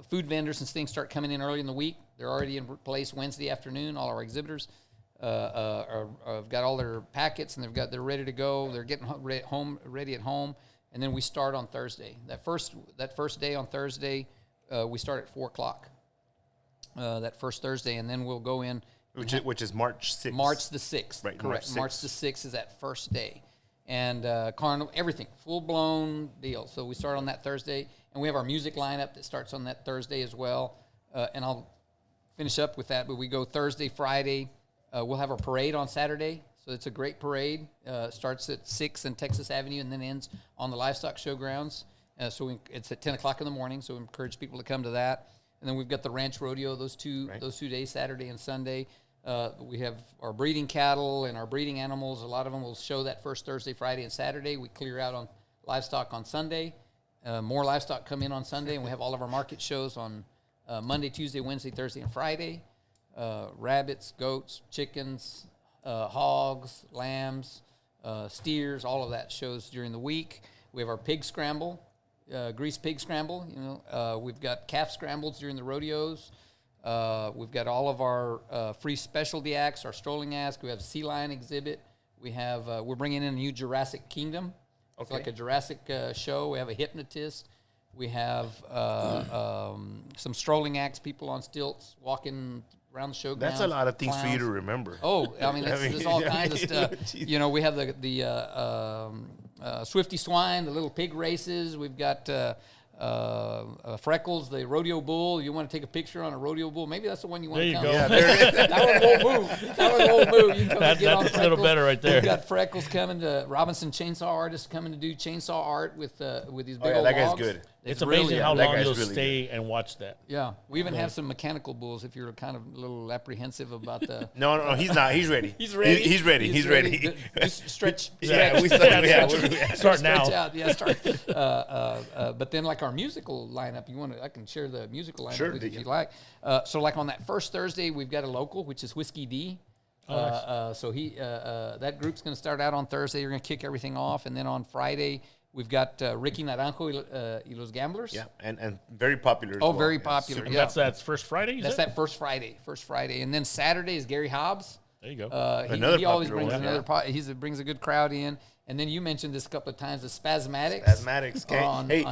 food vendors and things start coming in early in the week. They're already in place Wednesday afternoon, all our exhibitors. have got all their packets and they're ready to go. They're getting ready at home, and then we start on Thursday. That first day on Thursday, we start at 4:00. That first Thursday, and then we'll go in. Which is March 6th. March the 6th. Right, Correct. March the 6th is that first day. And carnival, everything, full-blown deal. So we start on that Thursday, and we have our music lineup that starts on that Thursday as well. And I'll finish up with that, but we go Thursday, Friday. We'll have our parade on Saturday. So it's a great parade. Starts at 6 and Texas Avenue and then ends on the Livestock Showgrounds. It's at 10 o'clock in the morning, so we encourage people to come to that. And then we've got the Ranch Rodeo those two days, Saturday and Sunday. We have our breeding cattle and our breeding animals. A lot of them will show that first Thursday, Friday, and Saturday. We clear out on livestock on Sunday. More livestock come in on Sunday, and we have all of our market shows on Monday, Tuesday, Wednesday, Thursday, and Friday. Rabbits, goats, chickens, hogs, lambs, steers, all of that shows during the week. We have our pig scramble. Grease pig scramble, we've got calf scrambles during the rodeos. We've got all of our free specialty acts, our strolling acts. We have a sea lion exhibit. We're bringing in a new Jurassic Kingdom. Okay. It's like a Jurassic show. We have a hypnotist. We have some strolling acts, people on stilts walking around the showgrounds. That's a lot of things clowns. for you to remember. Oh, I mean, there's all kinds of stuff. We have the Swifty Swine, the little pig races. We've got Freckles, the rodeo bull. You want to take a picture on a rodeo bull? Maybe that's the one you want to come. There you go. Yeah, there it is. That one won't move. That one won't move. You come That's a little better right there. We've got Freckles coming to Robinson Chainsaw Artists coming to do chainsaw art with these big old that guy's logs. good. It's amazing how that long guy's you'll really stay and watch that. Yeah, we even have some mechanical bulls. If you're kind of a little apprehensive about the. No, he's not. He's ready. He's ready. He's ready. He's ready. Just stretch. Yeah, we Start now. Stretch out. Yeah, start. But then, like our musical lineup, I can share the musical lineup with you if you like. So, like on that first Thursday, we've got a local, which is Whiskey D. Nice. So that group's going to start out on Thursday. You're going to kick everything off, and then on Friday we've got Ricky Naranjo y Los Gamblers. Yeah, and very popular. As Oh, well. very popular. And Yeah, that's first Friday. that's that first Friday, and then Saturday is Gary Hobbs. There you go. He always brings one, another. Brings a good crowd in, and then you mentioned this a couple of times, the Spasmatics. Asthmatics. Okay.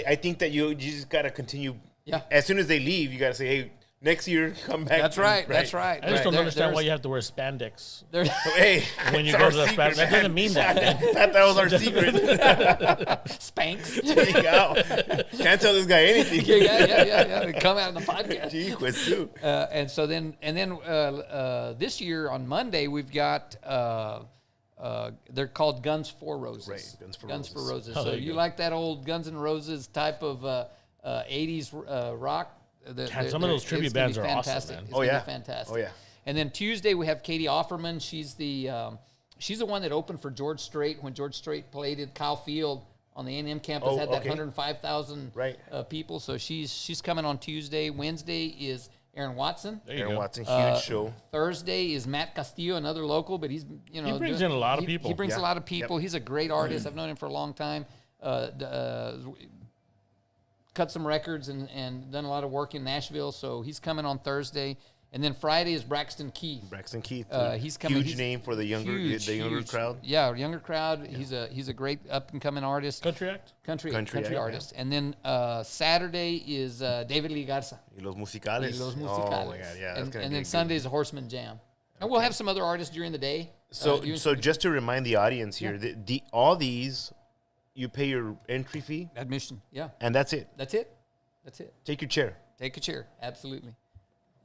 I think that you just got to continue. Yeah. As soon as they leave, you got to say, hey, next year, come back. That's right. That's right. I just don't understand why you have to wear spandex Hey, when you go to the Spandex. That doesn't mean that. That was our secret. Spanx. There you go. Can't tell this guy anything. yeah. Come out in the podcast. Gee whiz, too. And then this year on Monday we've got they're called Guns for Roses. Right, Guns for Roses. Oh, So there you you go. like that old Guns N' Roses type of 80s rock? Some of those tribute it's gonna bands be are awesome, fantastic. man. It's Oh, gonna yeah. be fantastic. Oh, yeah. And then Tuesday we have Katie Offerman. She's the one that opened for George Strait when George Strait played at Kyle Field on the A&M campus. Oh, Had that okay. 105,000 Right. people. So she's coming on Tuesday. Wednesday is Aaron Watson. There you Aaron go. Watson, huge show. Thursday is Matt Castillo, another local, but he's He brings in a lot of people. He brings Yeah. a lot of people. Yep. He's a great artist. I've known him for a long time. Cut some records and done a lot of work in Nashville. So he's coming on Thursday, and then Friday is Braxton Keith. Braxton Keith. He's coming. Huge name for the younger huge. crowd. Yeah, younger crowd. Yeah. He's a great up and coming artist. Country act. Country yeah, artist. And then Saturday is David Lee Garza. Y Los Musicales. Los Oh, my Musicales. God. Yeah, that's and going to be then a good Sunday is a Horseman Jam. And we'll have some other artists during the day. So just to remind the audience here, all these, you pay your entry fee, Admission. Yeah. and that's it. That's it. Take your chair. Take a chair. Absolutely.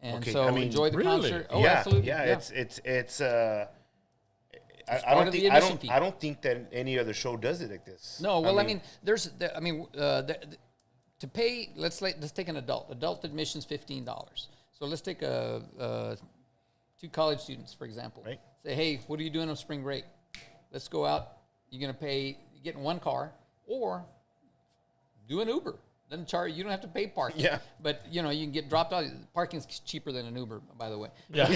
And Okay, so I mean, enjoy the really? concert. Oh, yeah, absolutely. Yeah, it's I part don't of the think admission fee. I don't think that any other show does it like this. No, well, to pay, let's take an adult. Adult admission's $15. So let's take two college students, for example. Right. Say, hey, what are you doing on spring break? Let's go out. You're going to pay, get in one car, or do an Uber. Doesn't charge. You don't have to pay parking. Yeah. But you can get dropped out. Parking's cheaper than an Uber, by the way. Yeah.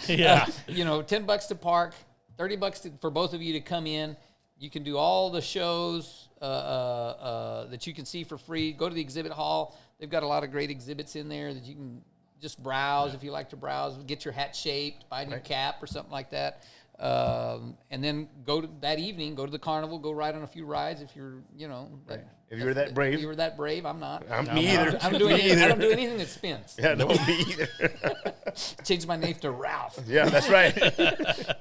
Yeah. $10 to park, $30 for both of you to come in. You can do all the shows that you can see for free. Go to the exhibit hall. They've got a lot of great exhibits in there that you can just browse if you like to browse. Get your hat shaped, buy a new cap or something like that. And then go to the carnival, go ride on a few rides if you're, If you're that brave. If you were that brave, I'm not. Me either. I don't do anything that spins. Yeah, no, me either. Changed my name to Ralph. Yeah, that's right.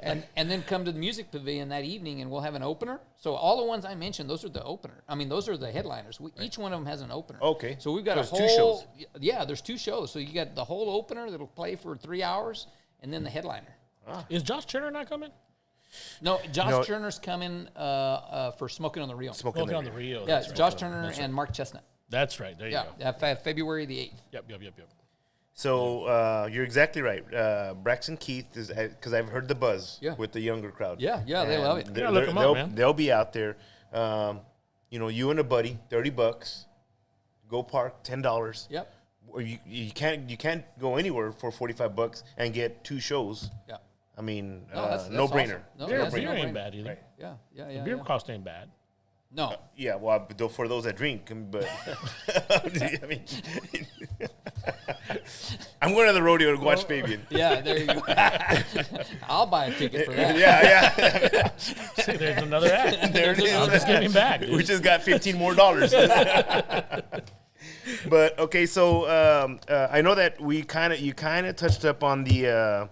And then come to the music pavilion that evening, and we'll have an opener. So all the ones I mentioned, those are the opener. I mean, those are the headliners. Each one of them has an opener. Okay. So we've got there's a whole. 2 shows. Yeah, there's 2 shows. So you got the whole opener that'll play for 3 hours, and then the headliner. Is Josh Turner not coming? No, Josh Turner's coming for Smoking on the Rio. Smoking on the Rio. Yeah, That's right. Josh Turner and Mark Chestnut. That's right. There you go. Yeah, February the 8th. Yep. So you're exactly right. Braxton Keith is because I've heard the buzz with the younger crowd. Yeah, they love it. Look 'em up, man. They'll be out there. You and a buddy, $30. Go park, $10. Yep. Or you can't go anywhere for $45 and get 2 shows. Yeah. I mean, that's no brainer. awesome. No, Beer that's a ain't no-brainer. bad either. Right. Yeah. The beer cost ain't bad. No. Yeah, well, for those that drink, but I mean, I'm going to the rodeo to watch Fabian. Yeah, there you go. I'll buy a ticket for that. Yeah. See, there's another ad. There it is. I'm just getting back. Dude. We just got $15 more. But okay, so I know that you kind of touched up on the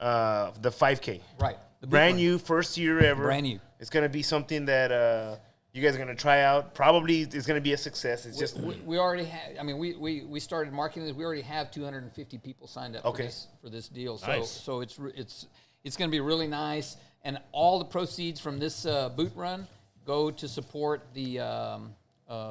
5K. Right. The Brand boot new, first year ever. Brand new. It's going to be something that you guys are going to try out. Probably it's going to be a success. It's just we already have. I mean, we started marketing this. We already have 250 people signed up for this deal. So Nice. so it's going to be really nice. And all the proceeds from this boot run go to support the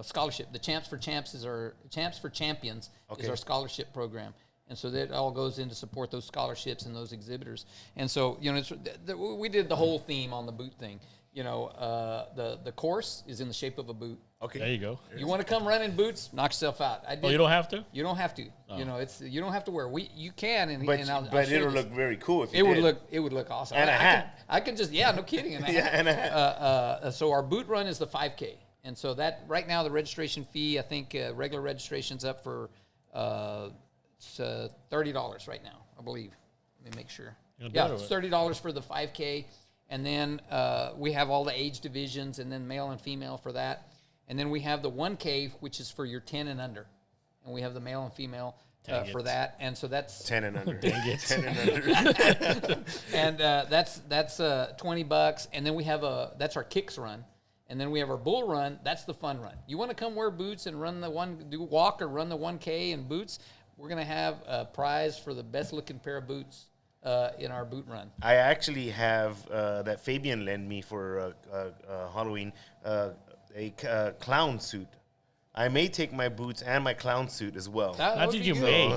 scholarship. The Champs for Champions is our scholarship program. And so that all goes in to support those scholarships and those exhibitors. And so, we did the whole theme on the boot thing. The course is in the shape of a boot. okay. There you go. You want to come running boots? Knock yourself out. Oh, you don't have to? You don't have to. You don't have to wear. You can, But I'll but show it'll you look very cool if It you would did. look. It would look awesome. And a hat. I can just. Yeah, no kidding. And a hat. And a hat. So our boot run is the 5K, and so that right now the registration fee. I think regular registration's up for it's $30 right now. I believe. Let me make sure. Yeah, it's $30 for the 5K. And then we have all the age divisions, and then male and female for that. And then we have the 1K, which is for your 10 and under. And we have the male and female for that. And so that's 10 and under. Dang it. 10 and under. and that's $20. And then we have that's our kicks run. And then we have our bull run. That's the fun run. You want to come wear boots and walk or run the 1K in boots? We're going to have a prize for the best looking pair of boots in our boot run. I actually have that Fabian lent me for Halloween, a clown suit. I may take my boots and my clown suit as well. Not did you may.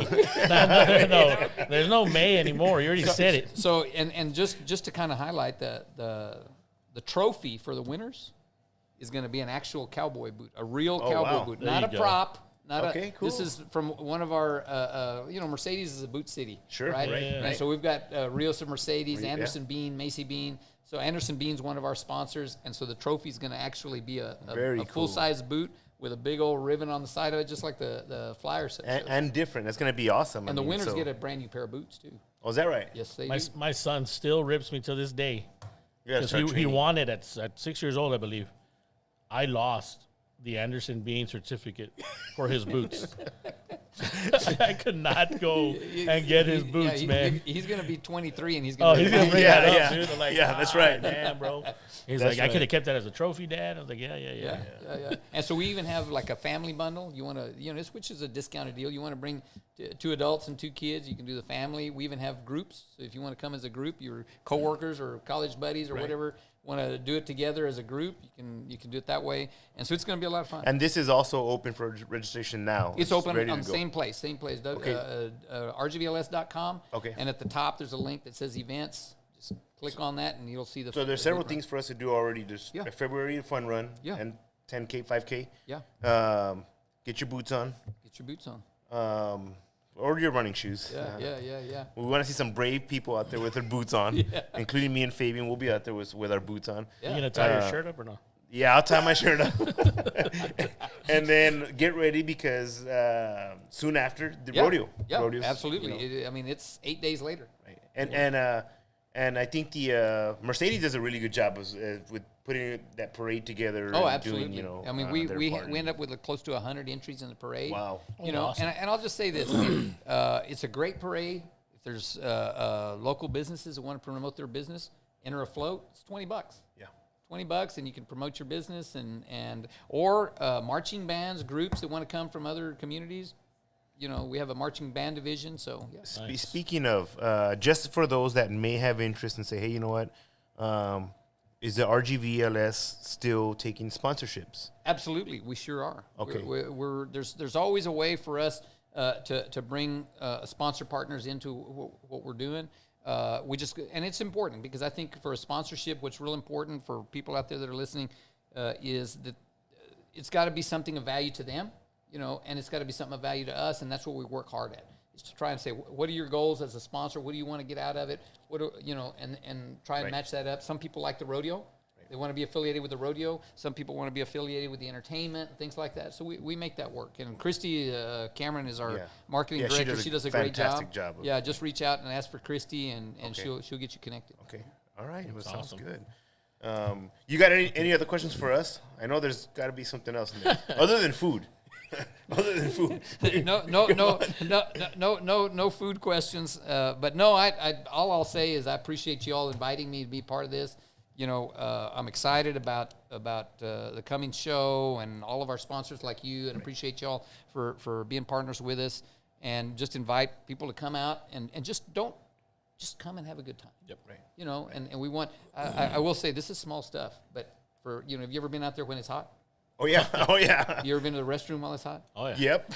no, there's no may anymore. You already said it. So and just to kind of highlight the trophy for the winners is going to be an actual cowboy boot, a real cowboy boot, There not you a go. prop. Okay, cool. This is from one of our, Mercedes is a boot city. Sure, Right? right, And right. so we've got Rios of Mercedes, Yeah. Anderson Bean, Macy Bean. So Anderson Bean's one of our sponsors. And so the trophy's going to actually be a Very cool. full-size boot with a big old ribbon on the side of it, just like the flyer says. And different. That's going to be awesome. And the winners get a brand new pair of boots, too. Oh, is that right? Yes, they My, do. my son still rips me to this day. Yeah, Because he wanted at 6 years old, I believe. I lost the Anderson Bean certificate for his boots. I could not go and get his boots, man. He's going to be 23, and he's Oh, going he's to gonna bring that Yeah, up, dude. I'm like, yeah, that's right. damn, bro. He's That's like, I right. could have kept that as a trophy, Dad. I was like, yeah. Yeah. And so we even have like a family bundle. You want to, which is a discounted deal. You want to bring 2 adults and 2 kids. You can do the family. We even have groups. So if you want to come as a group, your coworkers or college buddies or whatever want to do it together as a group, you can do it that way. And so it's going to be a lot of fun. And this is also open for registration now. It's open ready on to the go. same place, Okay. RGVLS.com. Okay. And at the top, there's a link that says events. Just click on that, and you'll see the. So there's the several boot run. things for us to do already. There's Yeah. February fun run Yeah. and 10K, 5K. Yeah. Get your boots on. Get your boots on. Or your running shoes. Yeah. We want to see some brave people out there with their boots on, including me and Fabian. We'll be out there with our boots on. Yeah. You going to tie your shirt up or no? Yeah, I'll tie my shirt up. And then get ready because soon after the rodeo. Yeah, Rodeos, absolutely. I mean, it's 8 days later. Right. And I think the Mercedes does a really good job with putting that parade together. Oh, and absolutely. doing, I mean, we end up with close to 100 entries in the parade. Wow. Awesome. And I'll just say this: it's a great parade. If there's local businesses that want to promote their business, enter a float. It's $20. Yeah. $20, and you can promote your business or marching bands, groups that want to come from other communities. We have a marching band division, so yeah. Nice. Speaking of, just for those that may have interest and say, hey, you know what, is the RGVLS still taking sponsorships? Absolutely, we sure are. Okay. There's always a way for us to bring sponsor partners into what we're doing. And it's important because I think for a sponsorship, what's real important for people out there that are listening is that it's got to be something of value to them, and it's got to be something of value to us, and that's what we work hard at. Is to try and say, what are your goals as a sponsor? What do you want to get out of it? And try and match that up. Some people like the rodeo. Right. They want to be affiliated with the rodeo. Some people want to be affiliated with the entertainment, things like that. So we make that work. And Christy Cameron is our marketing director. She does a great job. Yeah, just reach out and ask for Christy, and she'll get you connected. Okay. All right. Well, sounds awesome. good. You got any other questions for us? I know there's got to be something else in there other than food. Other than food. No food questions. But no, all I'll say is I appreciate you all inviting me to be part of this. I'm excited about the coming show and all of our sponsors like you, and appreciate y'all for being partners with us, and just invite people to come out and just come and have a good time. Yep. Right. And we want, I will say this is small stuff, but have you ever been out there when it's hot? Oh yeah. Oh yeah. You ever been to the restroom while it's hot? Oh yeah. Yep.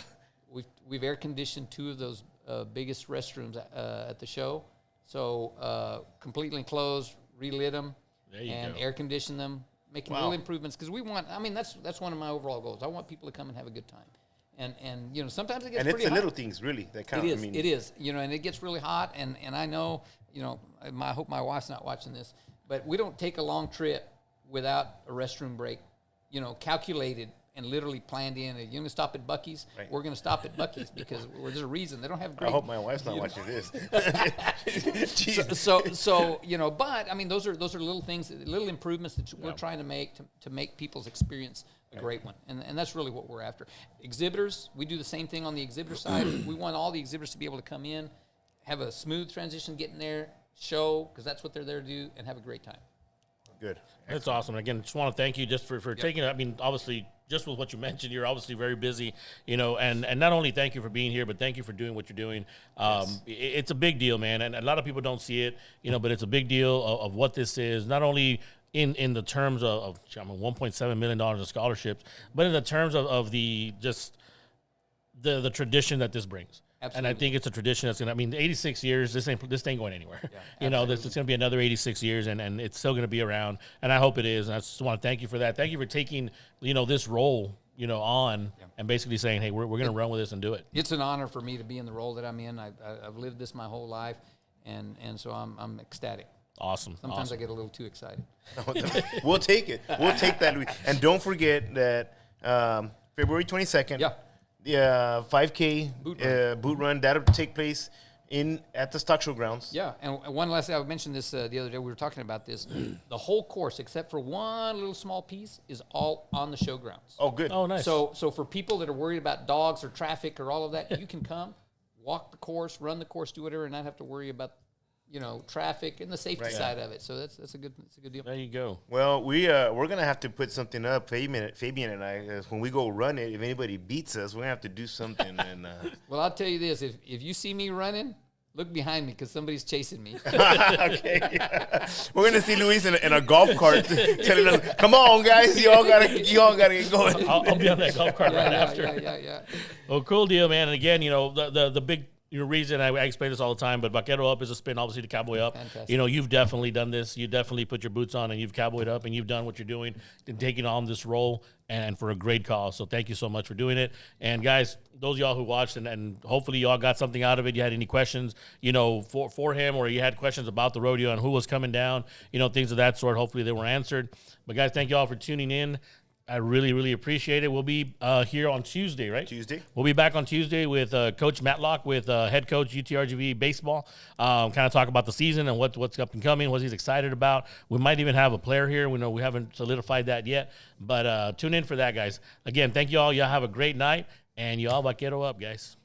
We've air conditioned 2 of those biggest restrooms at the show, so completely enclosed, relit them, and air conditioned them, making little improvements because we want. I mean, that's one of my overall goals. I want people to come and have a good time, and sometimes it gets pretty hot. And it's the little things really that count. It is, and it gets really hot, and I know, I hope my wife's not watching this, but we don't take a long trip without a restroom break. Calculated and literally planned in. You're going to stop at Buc-ee's? Right. We're going to stop at Buc-ee's because there's a reason. They don't have great... I hope my wife's not watching this. So but, I mean, those are little things, little improvements that we're trying to make to make people's experience a great one. And that's really what we're after. Exhibitors, we do the same thing on the exhibitor side. We want all the exhibitors to be able to come in, have a smooth transition, get in there, show, because that's what they're there to do, and have a great time. Good. That's awesome. Again, just want to thank you just for taking it. I mean, obviously, just with what you mentioned, you're obviously very busy, and not only thank you for being here, but thank you for doing what you're doing. It's a big deal, man, and a lot of people don't see it, but it's a big deal of what this is, not only in the terms of $1.7 million in scholarships, but in the terms of the the tradition that this brings. Absolutely. And I think it's a tradition that's going to, 86 years, this ain't going anywhere. Yeah, this is going to be another 86 years, and it's still going to be around, and I hope it is. And I just want to thank you for that. Thank you for taking, this role, on and basically saying, hey, we're going to run with this and do it. It's an honor for me to be in the role that I'm in. I've lived this my whole life, and so I'm ecstatic. Awesome. Sometimes I get a little too excited. We'll take it. We'll take that. And don't forget that February 22nd. Yeah. The 5K boot run that'll take place at the stock show grounds. Yeah, and one last thing, I mentioned this the other day. We were talking about this. The whole course, except for one little small piece, is all on the show grounds. Oh, good. Oh, nice. So for people that are worried about dogs or traffic or all of that, you can come, walk the course, run the course, do whatever, and not have to worry about traffic and the safety side of it. So that's a good deal. There you go. Well, we're gonna have to put something up. Fabian and I, when we go run it, if anybody beats us, we're gonna have to do something. And well, I'll tell you this: if you see me running, look behind me because somebody's chasing me. Okay. We're gonna see Luis in a golf cart telling us, "Come on, guys, you all gotta get going." I'll be on that golf cart right after. Yeah. Well, cool deal, man. And again, the big your reason, I explain this all the time, but Vaquero up is a spin, obviously, to Cowboy up. Fantastic. You know, you've definitely done this. You definitely put your boots on and you've Cowboyed up and you've done what you're doing and taking on this role and for a great cause. So thank you so much for doing it. And guys, those of y'all who watched and hopefully y'all got something out of it. You had any questions, you know, for him, or you had questions about the rodeo and who was coming down, you know, things of that sort. Hopefully they were answered. But guys, thank y'all for tuning in. I really, really appreciate it. We'll be here on Tuesday, right? Tuesday. We'll be back on Tuesday with Coach Matlock, with head coach UTRGV baseball. Kind of talk about the season and what's up and coming, what he's excited about. We might even have a player here. We know we haven't solidified that yet, but tune in for that, guys. Again, thank you all. Y'all have a great night, and y'all Vaquero up, guys.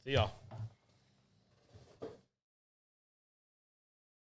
See y'all.